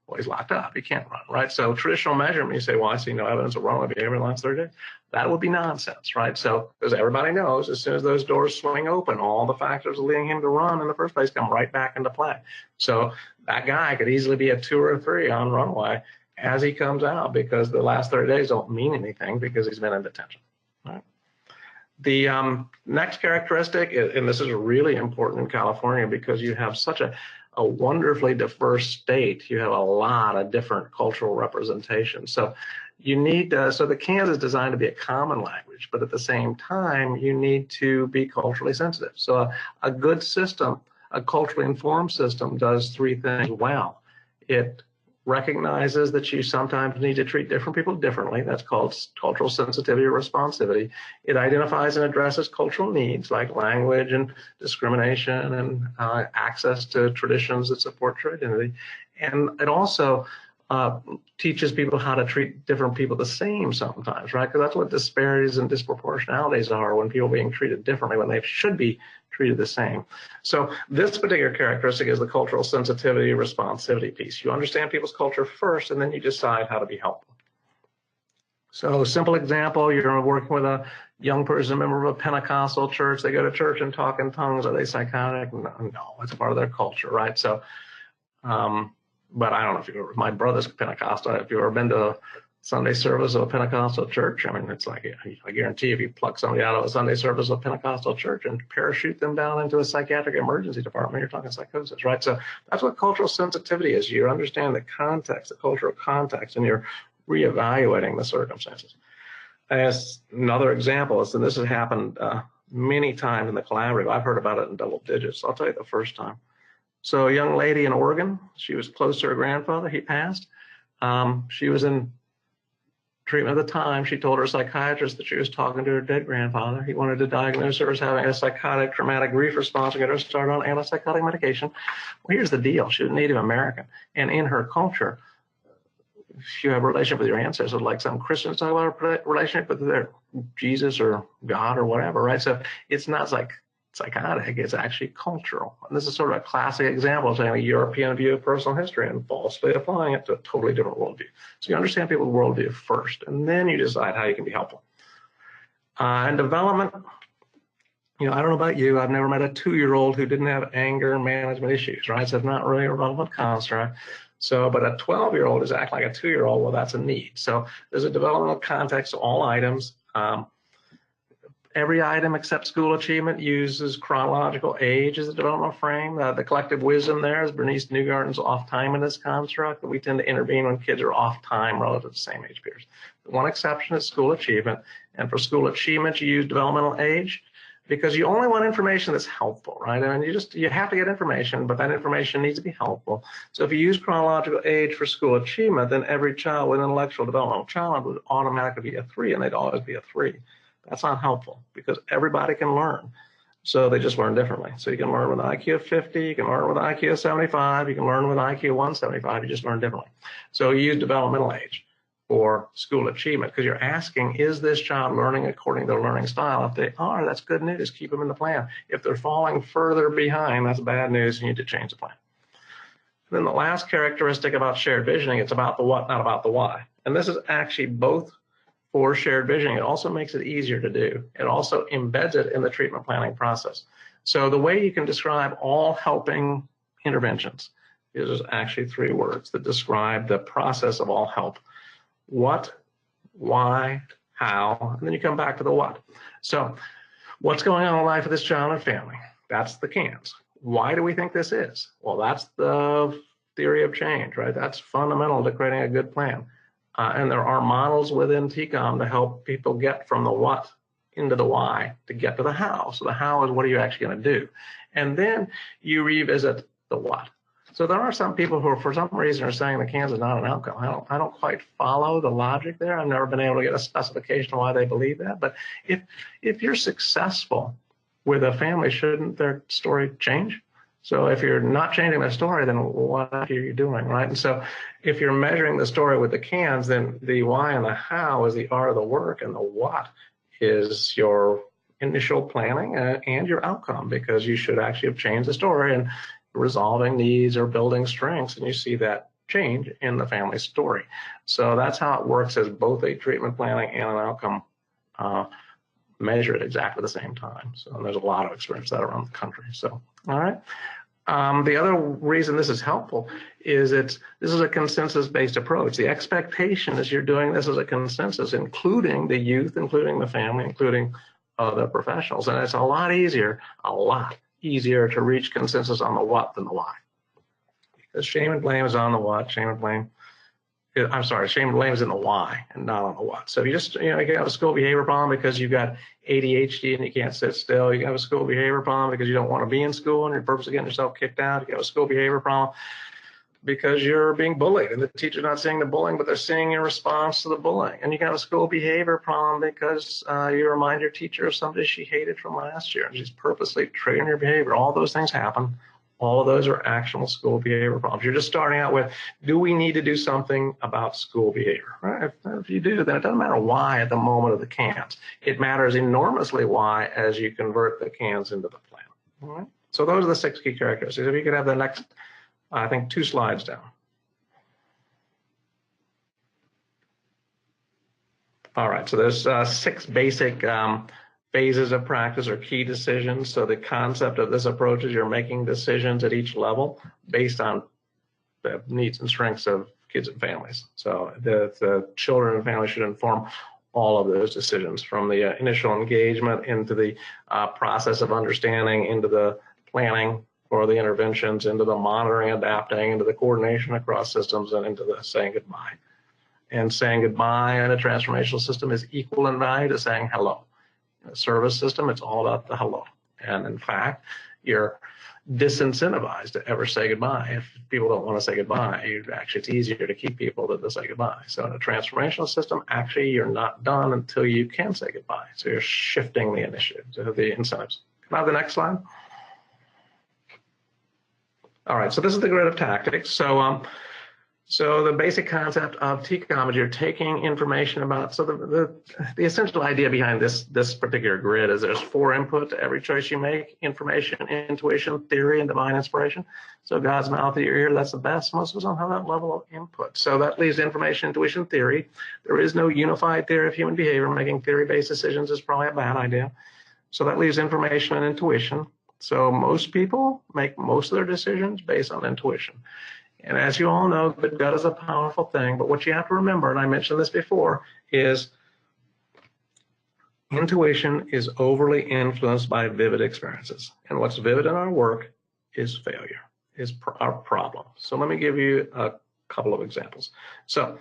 Well, he's locked up. He can't run, right? So traditional measurement, you say, well, I see no evidence of wrong behavior in the last 30 days. That would be nonsense, right? So, because everybody knows as soon as those doors swing open, all the factors leading him to run in the first place come right back into play. So that guy could easily be a 2 or a 3 on runaway as he comes out because the last 30 days don't mean anything because he's been in detention, right? The next characteristic, and this is really important in California because you have such a wonderfully diverse state. You have a lot of different cultural representation. So you need, so the CANS is designed to be a common language, but at the same time, you need to be culturally sensitive. So a good system, a culturally informed system does 3 things well. It recognizes that you sometimes need to treat different people differently. That's called cultural sensitivity or responsivity. It identifies and addresses cultural needs like language and discrimination and access to traditions that support your identity. And it also teaches people how to treat different people the same sometimes, right? Because that's what disparities and disproportionalities are, when people are being treated differently when they should be treated the same. So this particular characteristic is the cultural sensitivity responsivity piece. You understand people's culture first, and then you decide how to be helpful. So simple example, you're working with a young person, a member of a Pentecostal church. They go to church and talk in tongues. Are they psychotic? No, it's part of their culture, right? So, but I don't know if you ever, my brother's Pentecostal. If you've ever been to a Sunday service of a Pentecostal church, it's like, I guarantee if you pluck somebody out of a Sunday service of a Pentecostal church and parachute them down into a psychiatric emergency department, you're talking psychosis, right? So that's what cultural sensitivity is. You understand the context, the cultural context, and you're reevaluating the circumstances. As another example, and this has happened many times in the collaborative. I've heard about it in double digits. I'll tell you the first time. So a young lady in Oregon, she was close to her grandfather. He passed. She was in treatment at the time. She told her psychiatrist that she was talking to her dead grandfather. He wanted to diagnose her as having a psychotic traumatic grief response and get her started on antipsychotic medication. Well, here's the deal. She was Native American. And in her culture, if you have a relationship with your ancestors, like some Christians talk about a relationship with their Jesus or God or whatever, right? So it's not like psychotic, it's actually cultural. And this is sort of a classic example of saying a European view of personal history and falsely applying it to a totally different worldview. So you understand people's worldview first, and then you decide how you can be helpful. And development, I don't know about you, I've never met a 2-year-old who didn't have anger management issues, right? So it's not really a relevant construct. So, but a 12-year-old is acting like a 2-year-old, well, that's a need. So there's a developmental context to all items. Every item except school achievement uses chronological age as a developmental frame. The collective wisdom there is Bernice Newgarden's off time in this construct, that we tend to intervene when kids are off time relative to same age peers. The one exception is school achievement. And for school achievement, you use developmental age. because you only want information that's helpful, right? I mean, you have to get information, but that information needs to be helpful. So if you use chronological age for school achievement, then every child with intellectual developmental challenge would automatically be a 3, and they'd always be a 3. That's not helpful because everybody can learn. So they just learn differently. So you can learn with an IQ of 50, you can learn with an IQ of 75, you can learn with an IQ of 175, you just learn differently. So you use developmental age for school achievement because you're asking, is this child learning according to their learning style? If they are, that's good news. Keep them in the plan. If they're falling further behind, that's bad news. You need to change the plan. And then the last characteristic about shared visioning, it's about the what, not about the why. And this is actually both for shared visioning. It also makes it easier to do. It also embeds it in the treatment planning process. So the way you can describe all helping interventions is actually 3 words that describe the process of all help. What, why, how, and then you come back to the what. So what's going on in the life of this child and family? That's the CANS. Why do we think this is? Well, that's the theory of change, right? That's fundamental to creating a good plan. And there are models within TCOM to help people get from the what into the why to get to the how. So the how is what are you actually going to do? And then you revisit the what. So there are some people who, for some reason, are saying the CANS is not an outcome. I don't quite follow the logic there. I've never been able to get a specification of why they believe that. But if you're successful with a family, shouldn't their story change? So if you're not changing the story, then what are you doing, right? And so if you're measuring the story with the CANS, then the why and the how is the art of the work, and the what is your initial planning and your outcome, because you should actually have changed the story and resolving needs or building strengths, and you see that change in the family story. So that's how it works as both a treatment planning and an outcome measure at exactly the same time. So there's a lot of experience that around the country. So, all right. The other reason this is helpful is this is a consensus-based approach. The expectation is you're doing this as a consensus, including the youth, including the family, including other professionals. And it's a lot easier to reach consensus on the what than the why. Because shame and blame is on the what, shame and blame is in the why and not on the what. So you have a school behavior problem because you've got ADHD and you can't sit still. You have a school behavior problem because you don't want to be in school and you're purposely getting yourself kicked out. You have a school behavior problem because you're being bullied and the teacher's not seeing the bullying, but they're seeing your response to the bullying. And you can have a school behavior problem because you remind your teacher of somebody she hated from last year and she's purposely triggering your behavior. All those things happen. All of those are actionable school behavior problems. You're just starting out with, do we need to do something about school behavior? Right? If you do, then it doesn't matter why at the moment of the CANS. It matters enormously why as you convert the CANS into the plan. All right? So those are the 6 key characteristics. If you could have the next, I think, 2 slides down. All right, so there's 6 basic phases of practice or key decisions. So the concept of this approach is you're making decisions at each level based on the needs and strengths of kids and families. So the children and families should inform all of those decisions, from the initial engagement into the process of understanding, into the planning or the interventions, into the monitoring, adapting, into the coordination across systems, and into the saying goodbye. And saying goodbye in a transformational system is equal in value to saying hello. In a service system, it's all about the hello. And in fact, you're disincentivized to ever say goodbye. If people don't want to say goodbye, it's easier to keep people to say goodbye. So in a transformational system, actually, you're not done until you can say goodbye. So you're shifting the initiative, the incentives. Can I have the next slide? All right, so this is the grid of tactics. So the basic concept of TCOM is you're taking information about, so the essential idea behind this particular grid is there's 4 input to every choice you make: information, intuition, theory, and divine inspiration. So God's mouth, your ear, that's the best. Most of us don't have that level of input. So that leaves information, intuition, theory. There is no unified theory of human behavior. Making theory-based decisions is probably a bad idea. So that leaves information and intuition. So most people make most of their decisions based on intuition. And as you all know, the gut is a powerful thing, but what you have to remember, and I mentioned this before, is intuition is overly influenced by vivid experiences. And what's vivid in our work is failure, is our problem. So let me give you a couple of examples. So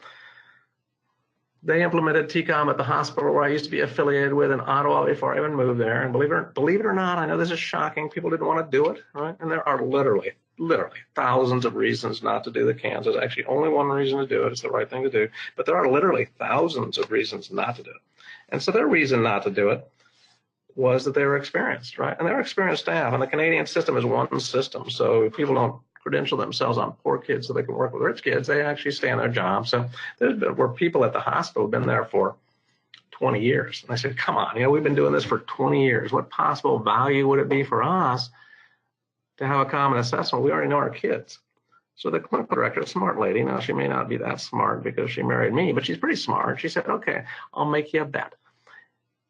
They implemented TCOM at the hospital where I used to be affiliated with in Ottawa before I even moved there. And believe it or not, I know this is shocking. People didn't want to do it, right? And there are literally thousands of reasons not to do the cans. There's actually only one reason to do it. It's the right thing to do. But there are literally thousands of reasons not to do it. And so their reason not to do it was that they were experienced, right? And they were experienced staff. And the Canadian system is one system. So people don't credential themselves on poor kids so they can work with rich kids. They actually stay on their job. So there were people at the hospital been there for 20 years. And I said, come on, we've been doing this for 20 years. What possible value would it be for us to have a common assessment? We already know our kids. So the clinical director, a smart lady, now she may not be that smart because she married me, but she's pretty smart. She said, okay, I'll make you a bet.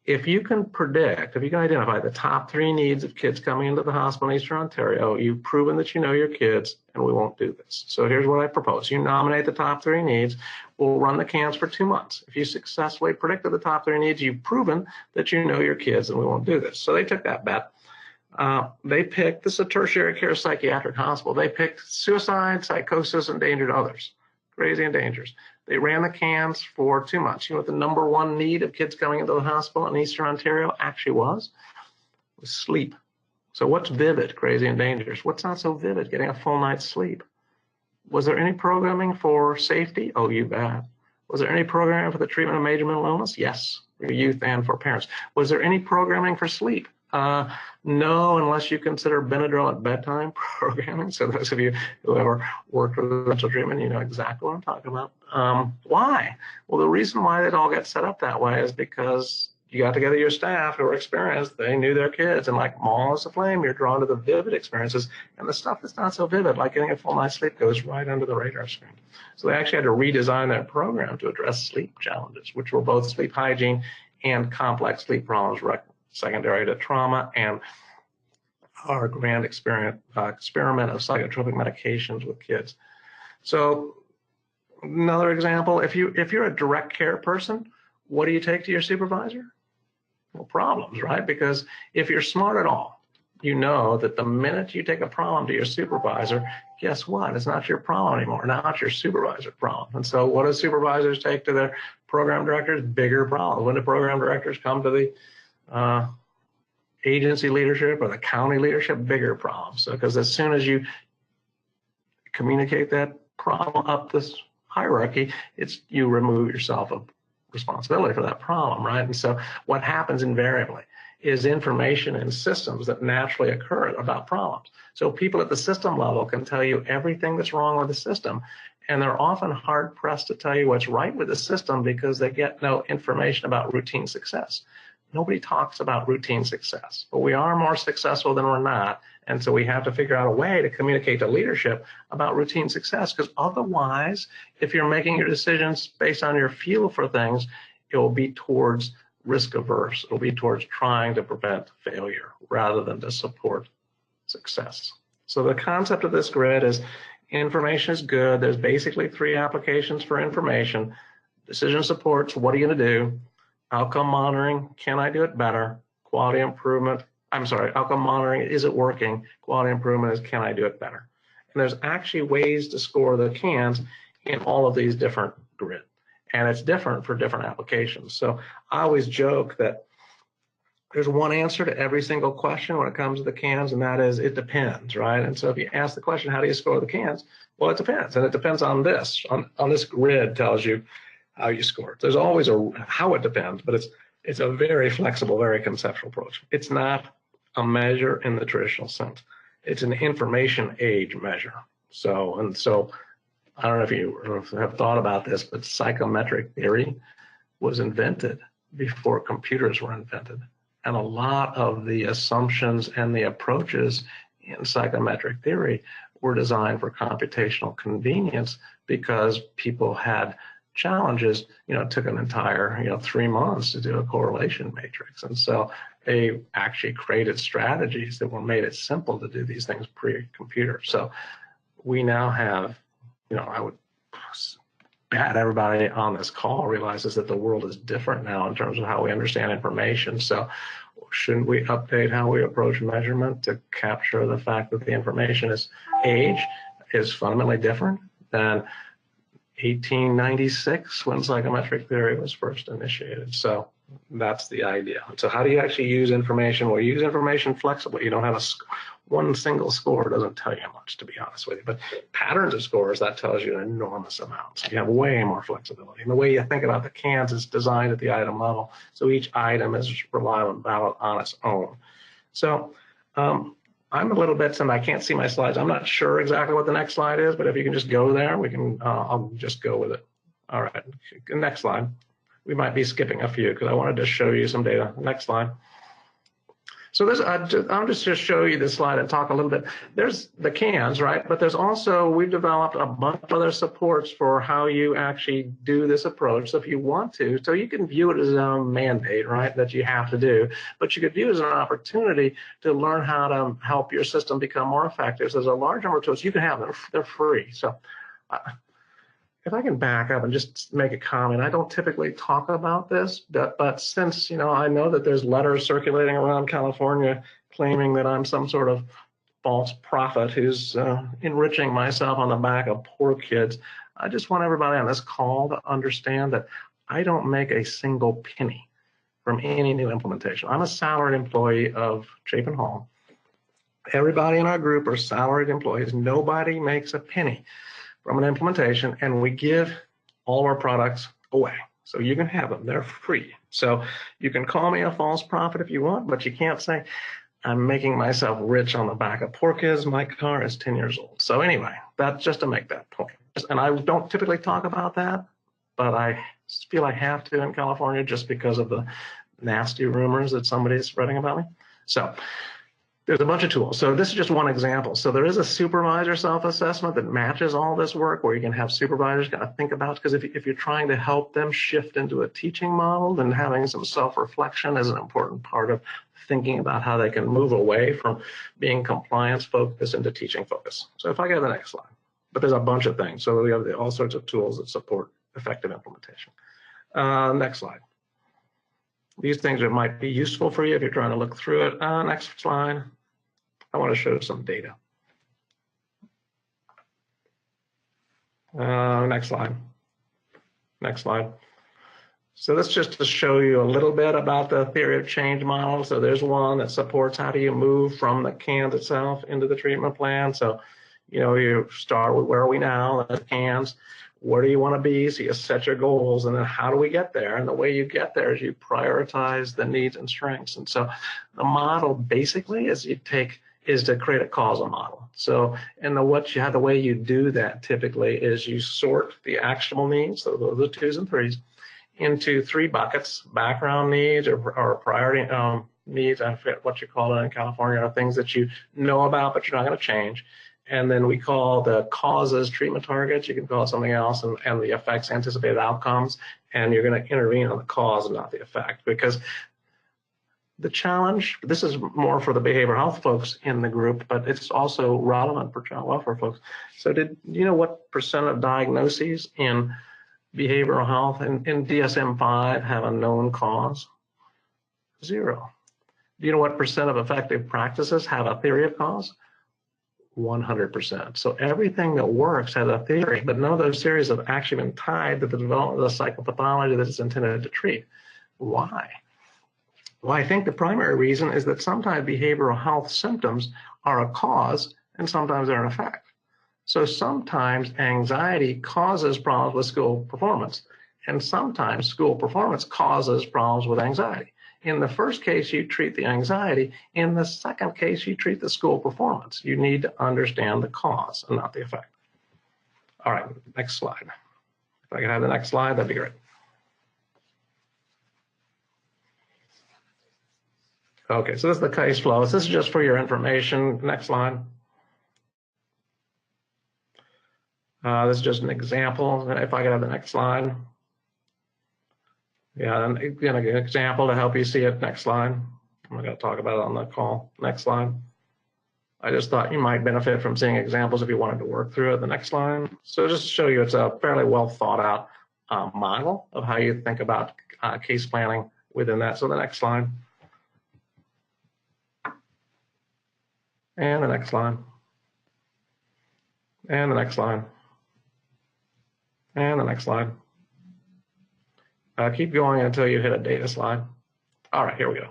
If you can predict, if you can identify the top 3 needs of kids coming into the hospital in Eastern Ontario, you've proven that you know your kids, and we won't do this. So here's what I propose. You nominate the top 3 needs. We'll run the cans for 2 months. If you successfully predicted the top 3 needs, you've proven that you know your kids, and we won't do this. So they took that bet. They picked, this is a tertiary care psychiatric hospital. They picked suicide, psychosis, endangered others. Crazy and dangerous. They ran the cans for 2 months. You know what the number 1 need of kids coming into the hospital in Eastern Ontario actually was sleep. So what's vivid, crazy, and dangerous? What's not so vivid? Getting a full night's sleep. Was there any programming for safety? Oh, you bet. Was there any programming for the treatment of major mental illness? Yes, for youth and for parents. Was there any programming for sleep? No, unless you consider Benadryl at bedtime programming. So those of you who ever worked with residential treatment, you know exactly what I'm talking about. Why? Well, the reason why it all got set up that way is because you got together your staff who were experienced, they knew their kids, and like moths aflame, you're drawn to the vivid experiences, and the stuff that's not so vivid, like getting a full night's sleep, goes right under the radar screen. So they actually had to redesign their program to address sleep challenges, which were both sleep hygiene and complex sleep problems secondary to trauma, and our grand experiment of psychotropic medications with kids. So another example, if you're a direct care person, what do you take to your supervisor? Well, problems, right? Because if you're smart at all, you know that the minute you take a problem to your supervisor, guess what? It's not your problem anymore. Now it's your supervisor's problem. And so what do supervisors take to their program directors? Bigger problems. When do program directors come to the agency leadership or the county leadership? Bigger problems. So, because as soon as you communicate that problem up this hierarchy, you remove yourself of responsibility for that problem, right? And so what happens invariably is information and systems that naturally occur about problems. So people at the system level can tell you everything that's wrong with the system, and they're often hard pressed to tell you what's right with the system because they get no information about routine success. Nobody talks about routine success, but we are more successful than we're not. And so we have to figure out a way to communicate to leadership about routine success, because otherwise, if you're making your decisions based on your feel for things, it will be towards risk averse. It'll be towards trying to prevent failure rather than to support success. So the concept of this grid is information is good. There's basically 3 applications for information. Decision supports, what are you going to do? Outcome monitoring, can I do it better? Quality improvement, outcome monitoring, is it working? Quality improvement is, can I do it better? And there's actually ways to score the cans in all of these different grids. And it's different for different applications. So I always joke that there's one answer to every single question when it comes to the cans, and that is, it depends, right? And so if you ask the question, how do you score the cans? Well, it depends. And it depends on this. On this grid tells you how you score it. There's always a how it depends, but it's a very flexible, very conceptual approach. It's not a measure in the traditional sense. It's an information age measure. So I don't know if you have thought about this, but psychometric theory was invented before computers were invented. And a lot of the assumptions and the approaches in psychometric theory were designed for computational convenience because people had challenges. It took an entire 3 months to do a correlation matrix, and so they actually created strategies that made it simple to do these things pre-computer. So we now have, I would bet everybody on this call realizes that the world is different now in terms of how we understand information. So shouldn't we update how we approach measurement to capture the fact that the information age is fundamentally different than 1896 when psychometric theory was first initiated. So that's the idea. So how do you actually use information? Well, you use information flexibly. You don't have one single score doesn't tell you much, to be honest with you. But patterns of scores, that tells you an enormous amount. So you have way more flexibility. And the way you think about the cans is designed at the item level. So each item is reliable and valid on its own. So I'm a little bit, and I can't see my slides. I'm not sure exactly what the next slide is, but if you can just go there, we can, I'll just go with it. All right, next slide. We might be skipping a few because I wanted to show you some data. Next slide. So this, I'm just to show you this slide and talk a little bit. There's the cans, right? But there's also, we've developed a bunch of other supports for how you actually do this approach. So if you want to, so you can view it as a mandate, right, that you have to do, but you could view it as an opportunity to learn how to help your system become more effective. So there's a large number of tools you can have, they're free. So if I can back up and just make a comment, I don't typically talk about this, but since, you know, I know that there's letters circulating around California claiming that I'm some sort of false prophet who's enriching myself on the back of poor kids, I just want everybody on this call to understand that I don't make a single penny from any new implementation. I'm a salaried employee of Chapin Hall. Everybody in our group are salaried employees. Nobody makes a penny from an implementation, and we give all our products away. So you can have them, they're free. So you can call me a false prophet if you want, but you can't say, I'm making myself rich on the back of poor kids, my car is 10 years old. So anyway, that's just to make that point. And I don't typically talk about that, but I feel I have to in California just because of the nasty rumors that somebody's spreading about me. So there's a bunch of tools. So this is just one example. So there is a supervisor self-assessment that matches all this work where you can have supervisors kind of think about, because if you're trying to help them shift into a teaching model, then having some self-reflection is an important part of thinking about how they can move away from being compliance focused into teaching focus. So if I go to the next slide, but there's a bunch of things. So we have all sorts of tools that support effective implementation. Next slide. These things might be useful for you if you're trying to look through it. Next slide. I want to show some data. Next slide. Next slide. So that's just to show you a little bit about the theory of change model. So there's one that supports how do you move from the cans itself into the treatment plan. So, you know, you start with where are we now, the cans. Where do you want to be? So you set your goals, and then how do we get there? And the way you get there is you prioritize the needs and strengths. And so the model basically is to create a causal model. So, and the way you do that typically is you sort the actionable needs, so those are the 2s and 3s, into 3 buckets: background needs or priority needs. I forget what you call it in California, are things that you know about but you're not going to change. And then we call the causes treatment targets. You can call it something else, and the effects anticipated outcomes. And you're going to intervene on the cause and not the effect, because the challenge, this is more for the behavioral health folks in the group, but it's also relevant for child welfare folks. So do you know what % of diagnoses in behavioral health and in DSM-5 have a known cause? 0. Do you know what % of effective practices have a theory of cause? 100%. So everything that works has a theory, but none of those theories have actually been tied to the development of the psychopathology that it's intended to treat. Why? Well, I think the primary reason is that sometimes behavioral health symptoms are a cause and sometimes they're an effect. So sometimes anxiety causes problems with school performance, and sometimes school performance causes problems with anxiety. In the first case, you treat the anxiety. In the second case, you treat the school performance. You need to understand the cause and not the effect. All right, next slide. If I could have the next slide, that'd be great. Okay, so this is the case flow. So this is just for your information. Next slide. This is just an example. If I could have the next slide. Yeah, and again, an example to help you see it. Next slide. I'm not going to talk about it on the call. Next slide. I just thought you might benefit from seeing examples if you wanted to work through it. The next slide. So just to show you, it's a fairly well thought out model of how you think about case planning within that. So the next slide. And the next slide. And the next slide. And the next slide. Keep going until you hit a data slide. All right, here we go.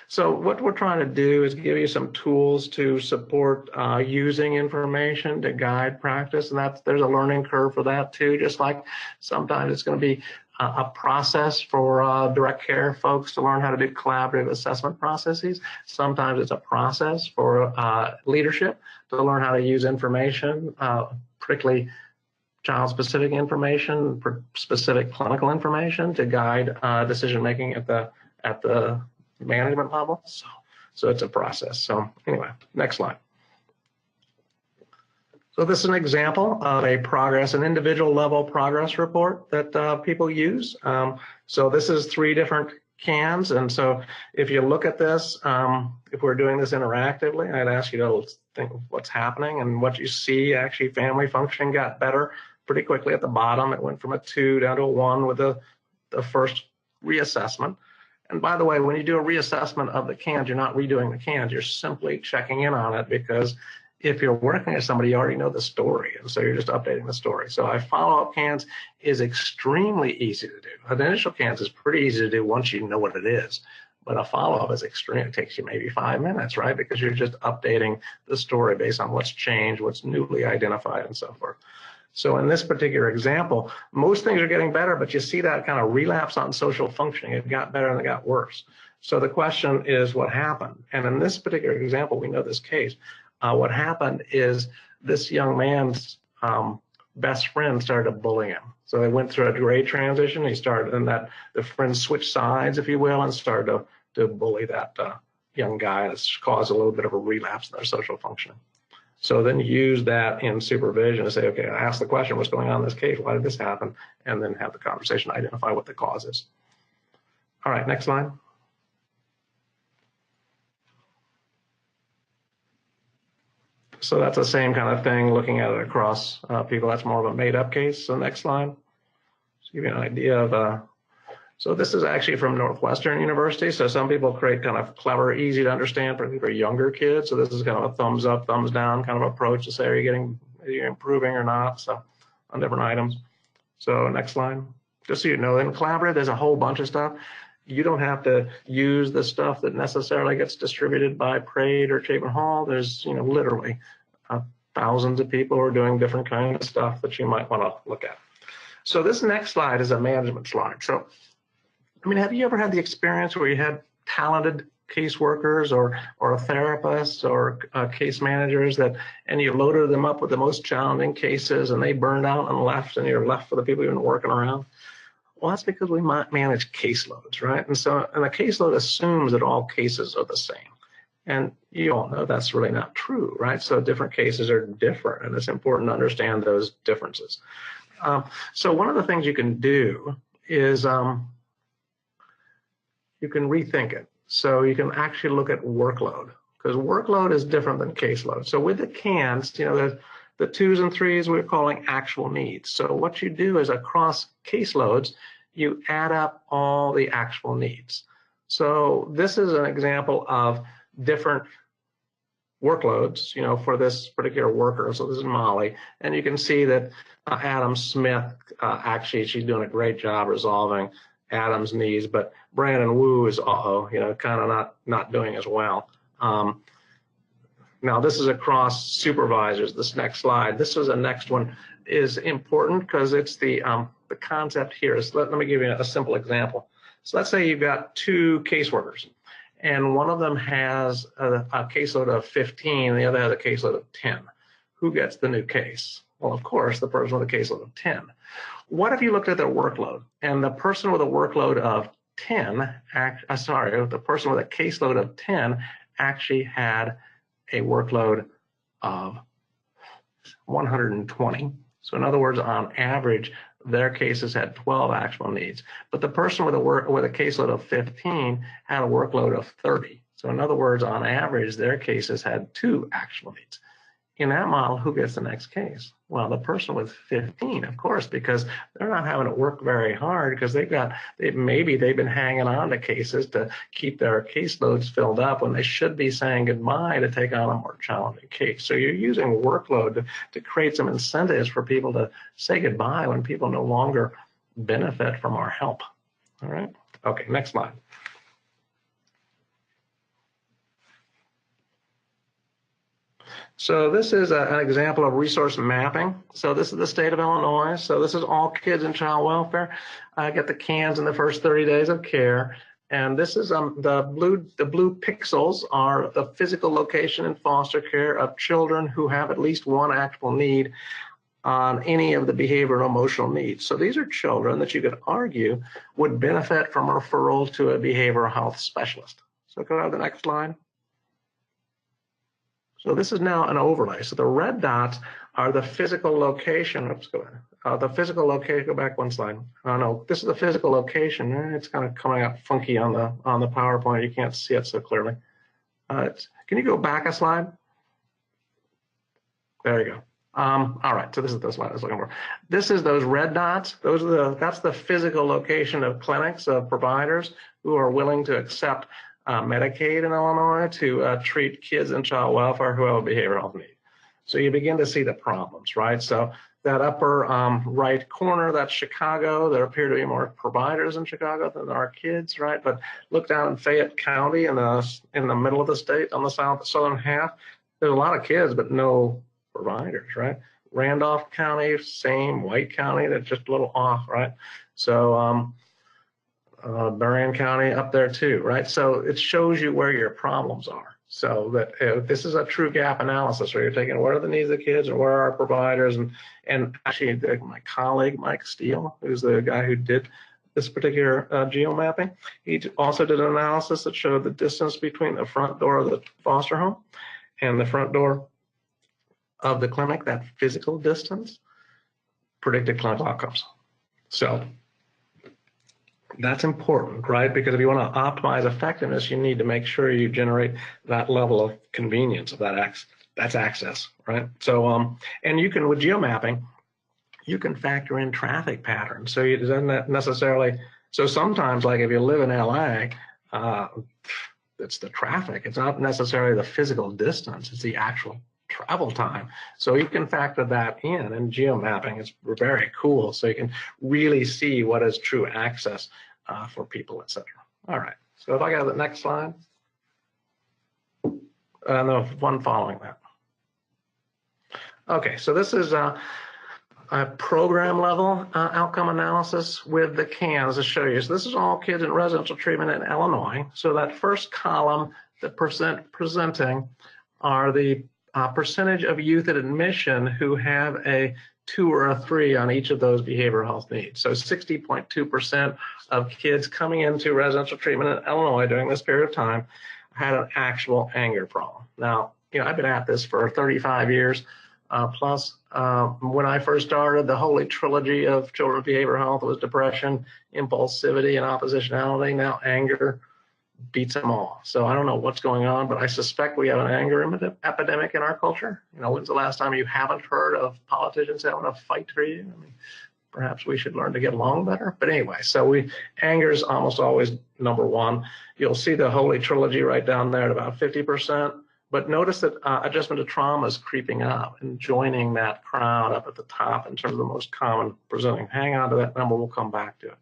So what we're trying to do is give you some tools to support using information to guide practice, and there's a learning curve for that too. Just like sometimes it's going to be a process for direct care folks to learn how to do collaborative assessment processes. Sometimes it's a process for leadership to learn how to use information, particularly child-specific information, specific clinical information to guide decision making at the management level. So it's a process. So anyway, next slide. So this is an example of an individual level progress report that people use. So this is 3 different cans. And so if you look at this, if we're doing this interactively, I'd ask you to think of what's happening, and what you see, actually family functioning got better pretty quickly at the bottom. It went from a 2 down to a 1 with the first reassessment. And by the way, when you do a reassessment of the cans, you're not redoing the cans, you're simply checking in on it, because if you're working with somebody, you already know the story, and so you're just updating the story. So a follow-up cans is extremely easy to do. An initial cans is pretty easy to do once you know what it is, but a follow-up is extreme. It takes you maybe 5 minutes, right? Because you're just updating the story based on what's changed, what's newly identified, and so forth. So in this particular example, most things are getting better, but you see that kind of relapse on social functioning. It got better and it got worse. So the question is, what happened? And in this particular example, we know this case. What happened is this young man's best friend started to bully him. So they went through a grade transition. He started, and the friends switched sides, if you will, and started to bully that young guy. And it's caused a little bit of a relapse in their social functioning. So then use that in supervision to say, okay, ask the question, what's going on in this case? Why did this happen? And then have the conversation, identify what the cause is. All right, next slide. So that's the same kind of thing, looking at it across people. That's more of a made-up case. So next slide. Just give you an idea of so this is actually from Northwestern University. So some people create kind of clever, easy to understand for younger kids. So this is kind of a thumbs up, thumbs down kind of approach to say, are you improving or not? So on different items. So next slide. Just so you know, in collaborative, there's a whole bunch of stuff. You don't have to use the stuff that necessarily gets distributed by Praed or Chapin Hall. There's, literally thousands of people who are doing different kinds of stuff that you might want to look at. So this next slide is a management slide. So have you ever had the experience where you had talented caseworkers or therapists or case managers and you loaded them up with the most challenging cases and they burned out and left, and you're left with the people you've been working around? Well, that's because we might manage caseloads, right? And a caseload assumes that all cases are the same. And you all know that's really not true, right? So different cases are different, and it's important to understand those differences. So one of the things you can do is you can rethink it. So you can actually look at workload, because workload is different than caseload. So with the cans, the 2s and 3s we're calling actual needs. So what you do is across caseloads, you add up all the actual needs. So this is an example of different workloads, for this particular worker. So this is Molly, and you can see that Adam Smith, actually she's doing a great job resolving Adam's needs, but Brandon Wu is kind of not doing as well. Now this is across supervisors. This next slide, this is the next one, is important because it's the concept here. Is let me give you a simple example. So let's say you've got 2 caseworkers, and one of them has a caseload of 15, and the other has a caseload of 10. Who gets the new case? Well, of course, the person with a caseload of 10. What if you looked at their workload, and the person with a workload of 10, the person with a caseload of 10 actually had a workload of 120. So in other words, on average, their cases had 12 actual needs. But the person with a caseload of 15 had a workload of 30. So in other words, on average, their cases had 2 actual needs. in that model, who gets the next case? Well, the person with 15, of course, because they're not having to work very hard because maybe they've been hanging on to cases to keep their caseloads filled up when they should be saying goodbye to take on a more challenging case. So you're using workload to create some incentives for people to say goodbye when people no longer benefit from our help. All right. Okay, next slide. So this is an example of resource mapping. So this is the state of Illinois. So this is all kids in child welfare get the CANS in the first 30 days of care. And this is the blue pixels are the physical location in foster care of children who have at least one actual need on any of the behavioral and emotional needs. So these are children that you could argue would benefit from referral to a behavioral health specialist. So go to the next slide. So this is now an overlay. So the red dots are the physical location. Oops, go ahead. The physical location. Go back one slide. Oh no, this is the physical location. It's kind of coming up funky on the PowerPoint. You can't see it so clearly. Can you go back a slide? There you go. All right. So this is the slide I was looking for. This is those red dots. That's the physical location of clinics of providers who are willing to accept Medicaid in Illinois to treat kids in child welfare who have a behavioral health need. So you begin to see the problems, right? So that upper right corner, that's Chicago. There appear to be more providers in Chicago than there are kids, right? But look down in Fayette County in the middle of the state on the southern half. There's a lot of kids, but no providers, right? Randolph County, same. White County, that's just a little off, right? So Berrien County up there too, right? So it shows you where your problems are. So that this is a true gap analysis where you're taking what are the needs of the kids and where are our providers, and actually my colleague Mike Steele, who's the guy who did this particular geomapping, he also did an analysis that showed the distance between the front door of the foster home and the front door of the clinic, that physical distance, predicted clinical outcomes. So that's important, right? Because if you want to optimize effectiveness, you need to make sure you generate that level of convenience of that's access, right? So, and you can, with geomapping, you can factor in traffic patterns. So it doesn't necessarily, so sometimes like if you live in LA, it's the traffic. It's not necessarily the physical distance, it's the actual travel time. So you can factor that in, and geomapping is very cool. So you can really see what is true access for people, etc. All right. So if I go to the next slide, the one following that. Okay. So this is a program level outcome analysis with the CANS to show you. So this is all kids in residential treatment in Illinois. So that first column, the presenting, are the percentage of youth at admission who have a 2 or a 3 on each of those behavioral health needs. So 60.2% of kids coming into residential treatment in Illinois during this period of time had an actual anger problem. Now, you know, I've been at this for 35 years plus. When I first started, the holy trilogy of children's behavioral health was depression, impulsivity, and oppositionality. Now anger beats them all. So I don't know what's going on, but I suspect we have an anger epidemic in our culture. You know, when's the last time you haven't heard of politicians having a fight for you? I mean, perhaps we should learn to get along better. But anyway, so anger is almost always number one. You'll see the holy trilogy right down there at about 50%. But notice that adjustment to trauma is creeping up and joining that crowd up at the top in terms of the most common presenting. Hang on to that number, we'll come back to it.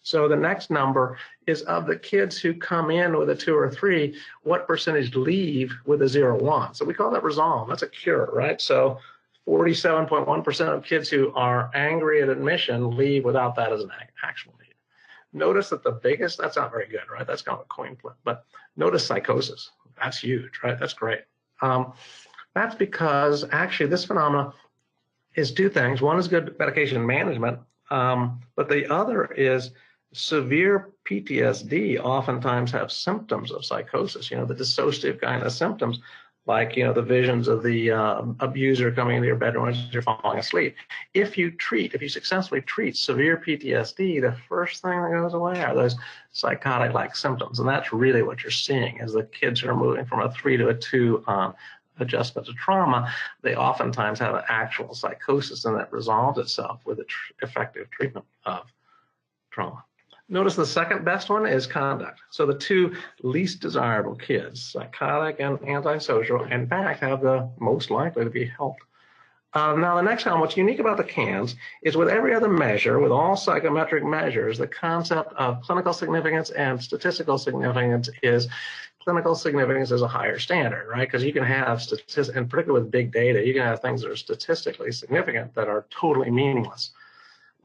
So the next number is of the kids who come in with a 2 or 3, what percentage leave with a 0 or 1? So we call that resolve, that's a cure, right? So 47.1% of kids who are angry at admission leave without that as an actual need. Notice that the biggest, that's not very good, right? That's kind of a coin flip, but notice psychosis. That's huge, right? That's great. That's because actually this phenomenon is 2 things. One is good medication management, but the other is severe PTSD oftentimes have symptoms of psychosis, you know, the dissociative kind of symptoms, like, you know, the visions of the abuser coming into your bedroom as you're falling asleep. If you successfully treat severe PTSD, the first thing that goes away are those psychotic-like symptoms. And that's really what you're seeing is the kids are moving from a 3 to a 2 on adjustment to trauma, they oftentimes have an actual psychosis, and that resolves itself with effective treatment of trauma. Notice the second best one is conduct. So the two least desirable kids, psychotic and antisocial, in fact, have the most likely to be helped. Now, the next one, what's unique about the CANS is with every other measure, with all psychometric measures, the concept of clinical significance and statistical significance is clinical significance is a higher standard, right? Because you can have statistics, and particularly with big data, you can have things that are statistically significant that are totally meaningless.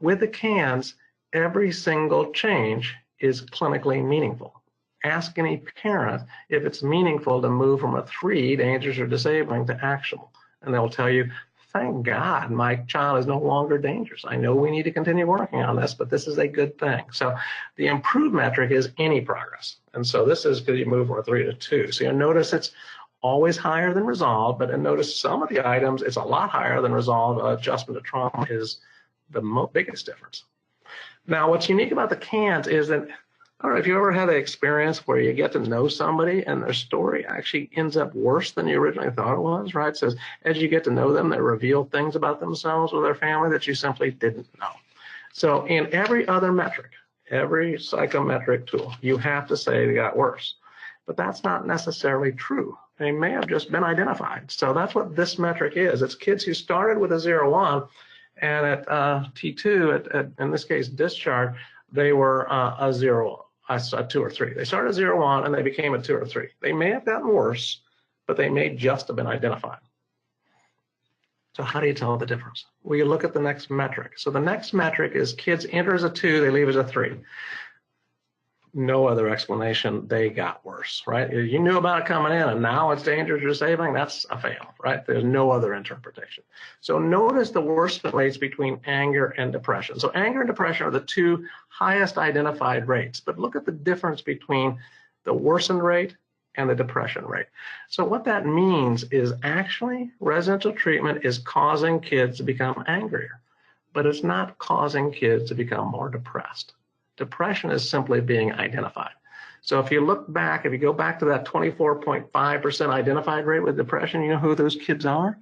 With the CANS, every single change is clinically meaningful. Ask any parent if it's meaningful to move from a 3, dangerous or disabling, to actionable, and they'll tell you, thank God my child is no longer dangerous. I know we need to continue working on this, but this is a good thing. So the improved metric is any progress. And so this is because you move from a 3 to 2. So you'll notice it's always higher than resolve, but notice some of the items, it's a lot higher than resolve. Adjustment to trauma is the biggest difference. Now, what's unique about the CANS is that, I don't know if you ever had an experience where you get to know somebody and their story actually ends up worse than you originally thought it was, right? It says, as you get to know them, they reveal things about themselves or their family that you simply didn't know. So in every other metric, every psychometric tool, you have to say they got worse. But that's not necessarily true. They may have just been identified. So that's what this metric is. It's kids who started with a 0-1, and at T2, in this case, discharge, they were a 0, a 2 or 3. They started at 0-1 and they became a 2 or 3. They may have gotten worse, but they may just have been identified. So how do you tell the difference? Well, you look at the next metric. So the next metric is kids enter as a 2, they leave as a 3. No other explanation, they got worse, right? You knew about it coming in and now it's dangerous or disabling, that's a fail, right? There's no other interpretation. So notice the worsening rates between anger and depression. So anger and depression are the two highest identified rates, but look at the difference between the worsened rate and the depression rate. So what that means is actually residential treatment is causing kids to become angrier, but it's not causing kids to become more depressed. Depression is simply being identified. So if you look back, if you go back to that 24.5% identified rate with depression, you know who those kids are?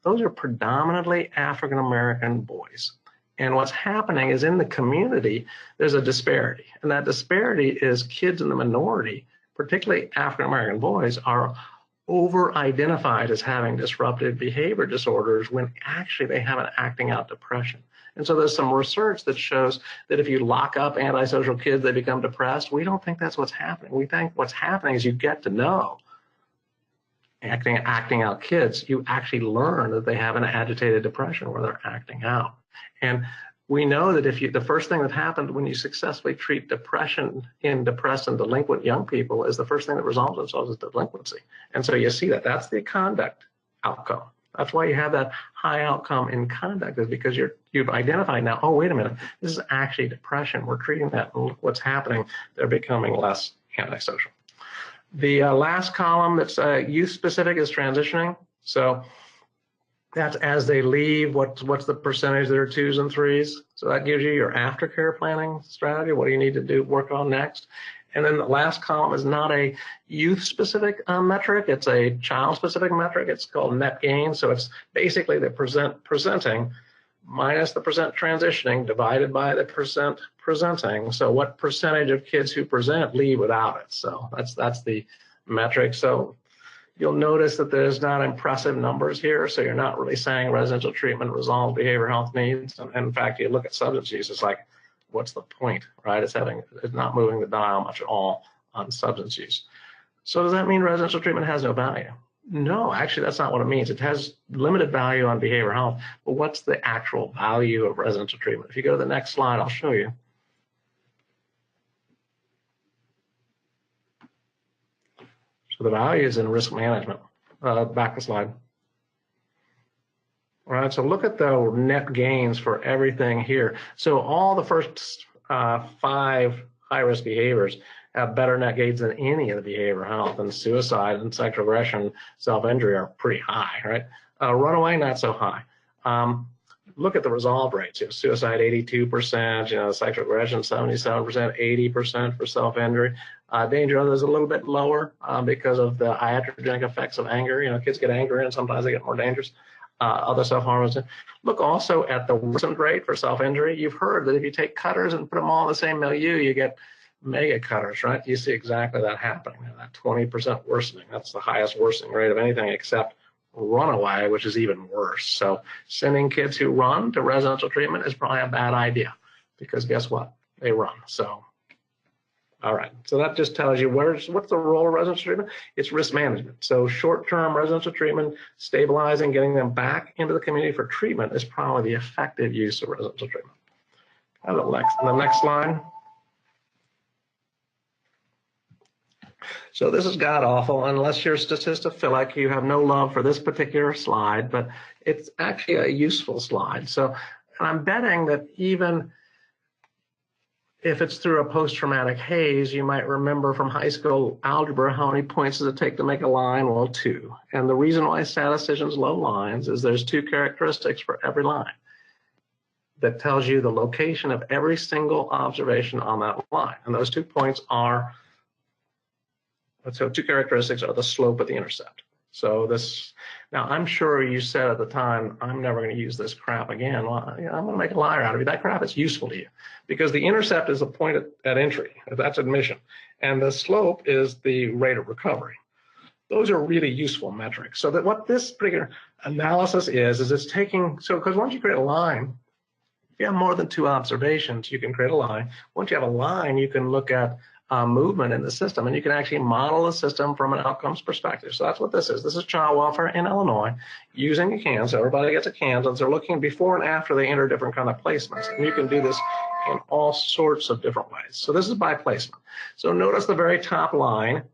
Those are predominantly African-American boys. And what's happening is in the community, there's a disparity. And that disparity is kids in the minority, particularly African-American boys, are over-identified as having disruptive behavior disorders when actually they have an acting out depression. And so there's some research that shows that if you lock up antisocial kids, they become depressed. We don't think that's what's happening. We think what's happening is you get to know acting out kids. You actually learn that they have an agitated depression where they're acting out. And we know that the first thing that happened when you successfully treat depression in depressed and delinquent young people is the first thing that resolves themselves is delinquency. And so you see that that's the conduct outcome. That's why you have that high outcome in conduct, is because you've identified now, oh, wait a minute, this is actually depression. We're treating that, and look what's happening. They're becoming less antisocial. The last column that's youth specific is transitioning. So that's as they leave, what's the percentage that are 2s and 3s. So that gives you your aftercare planning strategy. What do you need to do, work on next? And then the last column is not a youth-specific metric. It's a child-specific metric. It's called net gain. So it's basically the presenting minus the percent transitioning divided by the percent presenting. So what percentage of kids who present leave without it? So that's the metric. So you'll notice that there's not impressive numbers here. So you're not really saying residential treatment resolves behavioral health needs. And in fact, you look at substance use, it's like, what's the point, right? It's not moving the dial much at all on substance use. So does that mean residential treatment has no value? No, actually, that's not what it means. It has limited value on behavioral health, but what's the actual value of residential treatment? If you go to the next slide, I'll show you. So the value is in risk management. Back a slide. All right, so look at the net gains for everything here. So all the first 5 high-risk behaviors have better net gains than any of the behavioral health, and suicide and sexual aggression, self-injury are pretty high, right? Runaway, not so high. look at the resolve rates. You know, suicide 82%, you know, sexual aggression 77%, 80% for self-injury. Danger others a little bit lower because of the iatrogenic effects of anger. You know, kids get angry and sometimes they get more dangerous. Other self-harm. Look also at the worsened rate for self-injury. You've heard that if you take cutters and put them all in the same milieu, you get mega cutters, right? You see exactly that happening. That 20% worsening. That's the highest worsening rate of anything except runaway, which is even worse. So sending kids who run to residential treatment is probably a bad idea because guess what? They run. So, all right. So that just tells you what's the role of residential treatment? It's risk management. So short-term residential treatment, stabilizing, getting them back into the community for treatment is probably the effective use of residential treatment. The next slide. So this is god awful unless you're statistophilic. You have no love for this particular slide, but it's actually a useful slide. So I'm betting that even if it's through a post-traumatic haze, you might remember from high school algebra how many points does it take to make a line? Well, 2. And the reason why statisticians love lines is there's 2 characteristics for every line that tells you the location of every single observation on that line. And those 2 points are, so 2 characteristics are the slope of the intercept. So this, now I'm sure you said at the time, I'm never going to use this crap again. Well, you know, I'm going to make a liar out of you. That crap is useful to you because the intercept is a point at entry. That's admission. And the slope is the rate of recovery. Those are really useful metrics. So that what this particular analysis is it's taking, so because once you create a line, if you have more than 2 observations, you can create a line. Once you have a line, you can look at movement in the system, and you can actually model the system from an outcomes perspective. So that's what this is. This is child welfare in Illinois using a CAN. So everybody gets a CAN. So they're looking before and after they enter different kind of placements. And you can do this in all sorts of different ways. So this is by placement. So notice the very top line.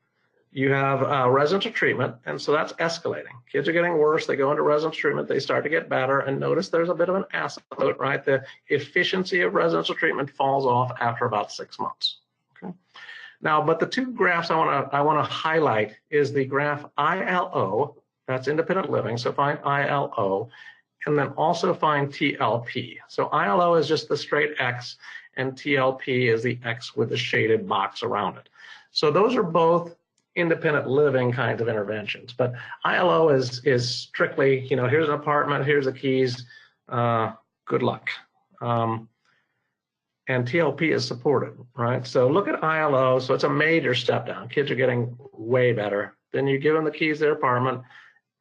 You have residential treatment, and so that's escalating. Kids are getting worse. They go into residential treatment. They start to get better, and notice there's a bit of an asymptote, right? The efficiency of residential treatment falls off after about 6 months. Okay. Now, but the 2 graphs I want to highlight is the graph ILO, that's independent living. So find ILO, and then also find TLP. So ILO is just the straight X, and TLP is the X with the shaded box around it. So those are both independent living kinds of interventions, but ILO is strictly, you know, here's an apartment, here's the keys, good luck. And TLP is supported, right? So look at ILO. So it's a major step down. Kids are getting way better. Then you give them the keys to their apartment.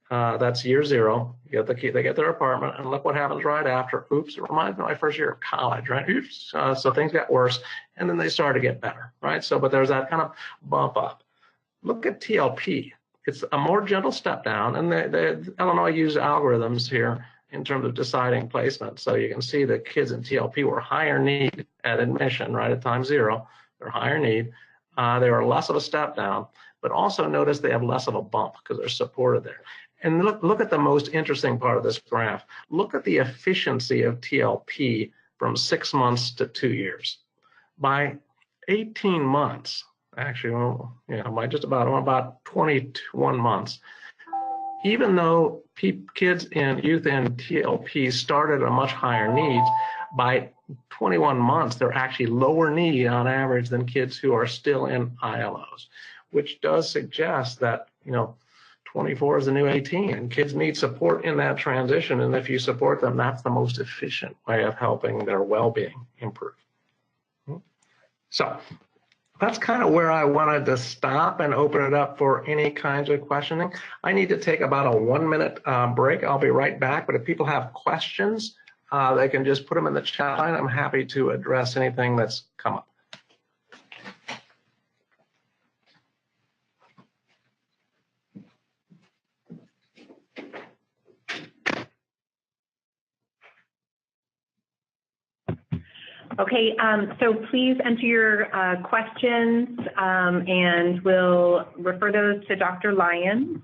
That's year 0. You get the key, they get their apartment, and look what happens right after. Oops, it reminds me of my first year of college, right? Oops. So things got worse, and then they start to get better, right? So, but there's that kind of bump up. Look at TLP. It's a more gentle step down, and the Illinois used algorithms here in terms of deciding placement. So you can see that kids in TLP were higher need at admission, right, at time 0. They're higher need. They were less of a step down, but also notice they have less of a bump because they're supported there. And look at the most interesting part of this graph. Look at the efficiency of TLP from 6 months to 2 years. By 18 months, actually, well, you know, by just about 21 months, even though kids and youth in TLP started at a much higher needs, by 21 months, they're actually lower need on average than kids who are still in ILOs, which does suggest that, you know, 24 is the new 18, and kids need support in that transition. And if you support them, that's the most efficient way of helping their well-being improve. So that's kind of where I wanted to stop and open it up for any kinds of questioning. I need to take about a 1-minute break. I'll be right back. But if people have questions, they can just put them in the chat line. I'm happy to address anything that's come up. Okay, so please enter your questions and we'll refer those to Dr. Lyons.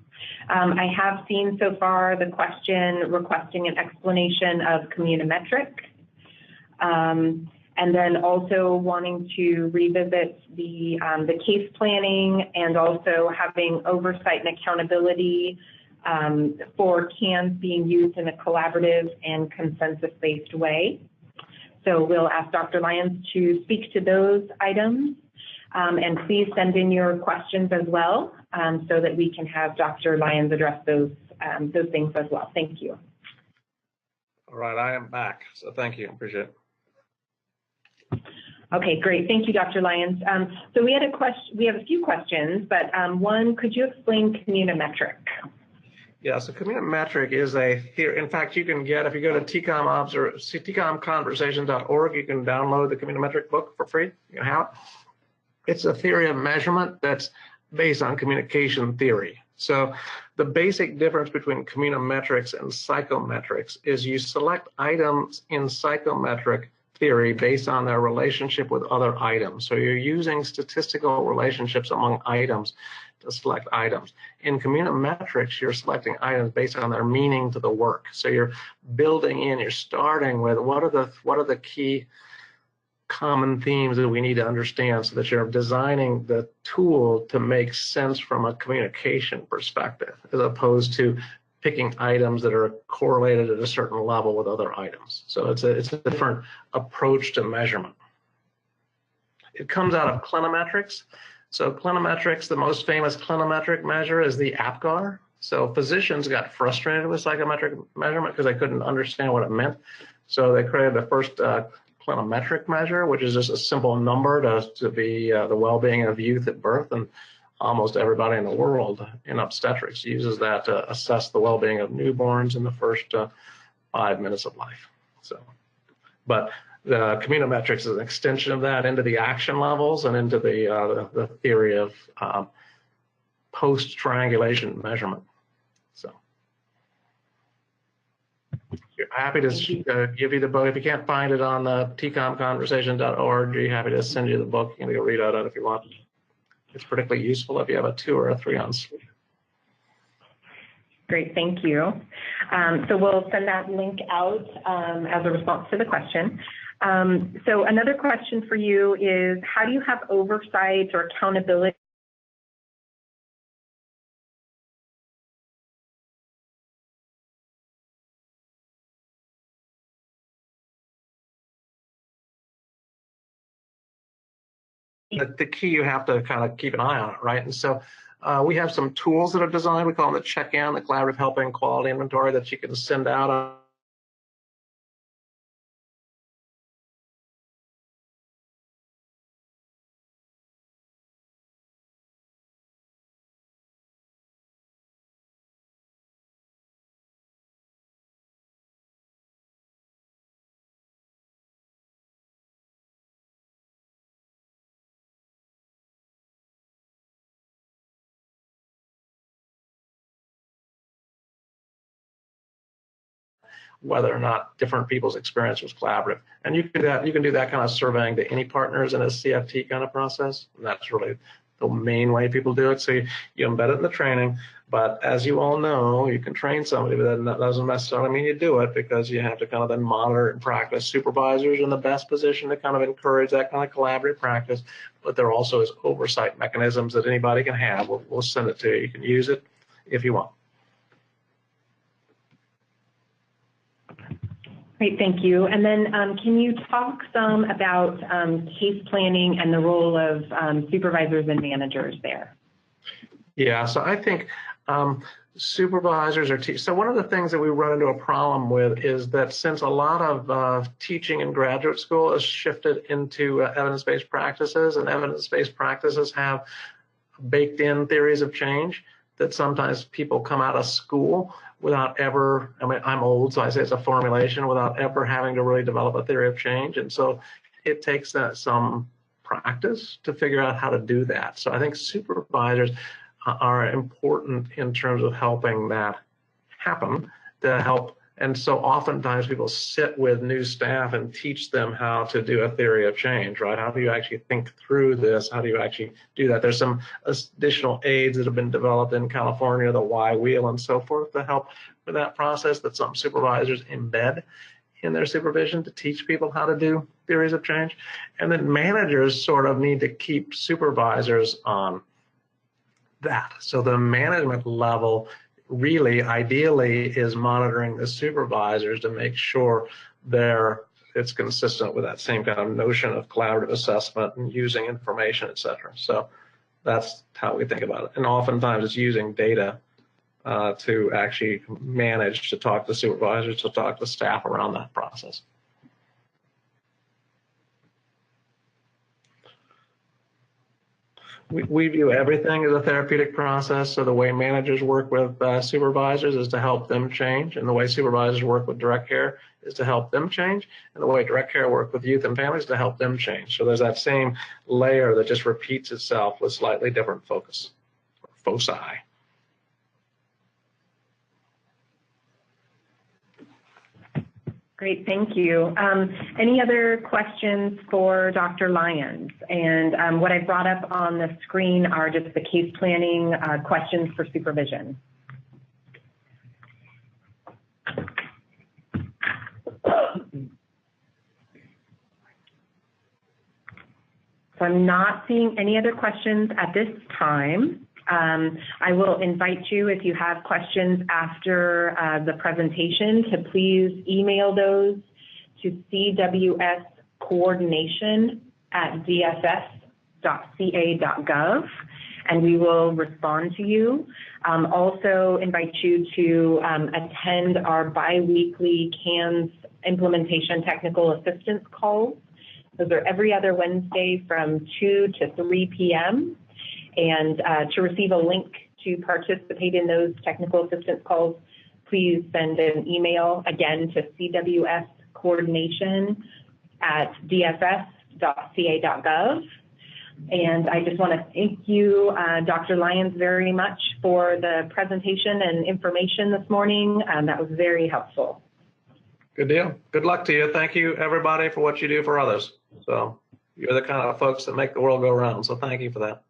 I have seen so far the question requesting an explanation of communometric, and then also wanting to revisit the case planning and also having oversight and accountability for CANs being used in a collaborative and consensus-based way. So we'll ask Dr. Lyons to speak to those items, and please send in your questions as well, so that we can have Dr. Lyons address those things as well. Thank you. All right, I am back, so thank you, appreciate it. Okay, great. Thank you, Dr. Lyons. So we have a few questions, but one, could you explain communimetric? Yeah, so communimetric is a theory. In fact, you can get, if you go to tcomconversation.org, you can download the communimetric book for free. You can have it. It's a theory of measurement that's based on communication theory. So the basic difference between communimetrics and psychometrics is you select items in psychometric theory based on their relationship with other items. So you're using statistical relationships among items to select items. In communimetrics, you're selecting items based on their meaning to the work. So you're building in, you're starting with what are the key common themes that we need to understand, so that you're designing the tool to make sense from a communication perspective, as opposed to picking items that are correlated at a certain level with other items. So it's a different approach to measurement. It comes out of clinometrics. So clinometrics, the most famous clinometric measure is the APGAR. So physicians got frustrated with psychometric measurement because they couldn't understand what it meant. So they created the first clinometric measure, which is just a simple number to be the well-being of youth at birth, and almost everybody in the world in obstetrics uses that to assess the well-being of newborns in the first 5 minutes of life. So, but the communimetrics is an extension of that into the action levels and into the theory of post-triangulation measurement. So. Happy to give you the book. If you can't find it on the tcomconversation.org, we're happy to send you the book. You can go read it if you want. It's particularly useful if you have a 2 or a 3 on sleep. Great, thank you. So we'll send that link out as a response to the question. So another question for you is, how do you have oversight or accountability the key, you have to kind of keep an eye on it, right? And so we have some tools that are designed. We call them the check-in, the collaborative helping quality inventory, that you can send out. Whether or not different people's experience was collaborative. And you can do that kind of surveying to any partners in a CFT kind of process. And that's really the main way people do it. So you embed it in the training. But as you all know, you can train somebody, but that doesn't necessarily mean you do it, because you have to kind of then monitor and practice. Supervisors are in the best position to kind of encourage that kind of collaborative practice. But there also is oversight mechanisms that anybody can have. We'll send it to you. You can use it if you want. Great, thank you. And then can you talk some about case planning and the role of supervisors and managers there? Yeah, so I think supervisors are so one of the things that we run into a problem with is that since a lot of teaching in graduate school has shifted into evidence-based practices, and evidence-based practices have baked in theories of change, that sometimes people come out of school without ever, I mean, I'm old, so I say it's a formulation, without ever having to really develop a theory of change. And so it takes some practice to figure out how to do that. So I think supervisors are important in terms of helping that happen, to help. And so oftentimes people sit with new staff and teach them how to do a theory of change, right? How do you actually think through this? How do you actually do that? There's some additional aids that have been developed in California, the Y wheel and so forth, to help with that process, that some supervisors embed in their supervision to teach people how to do theories of change. And then managers sort of need to keep supervisors on that. So the management level really, ideally, is monitoring the supervisors to make sure it's consistent with that same kind of notion of collaborative assessment and using information, et cetera. So that's how we think about it. And oftentimes it's using data to actually manage to talk to supervisors, to talk to staff around that process. We view everything as a therapeutic process. So the way managers work with supervisors is to help them change, and the way supervisors work with direct care is to help them change, and the way direct care work with youth and families is to help them change. So there's that same layer that just repeats itself with slightly different focus, foci. Great, thank you. Any other questions for Dr. Lyons? And what I brought up on the screen are just the case planning questions for supervision. So I'm not seeing any other questions at this time. I will invite you, if you have questions after the presentation, to please email those to cwscoordination@dss.ca.gov, and we will respond to you. Also invite you to attend our bi-weekly CANS implementation technical assistance calls. Those are every other Wednesday from 2 to 3 p.m. And to receive a link to participate in those technical assistance calls, please send an email again to cwscoordination@dss.ca.gov. And I just want to thank you, Dr. Lyons, very much for the presentation and information this morning. That was very helpful. Good deal. Good luck to you. Thank you, everybody, for what you do for others. So you're the kind of folks that make the world go round. So thank you for that.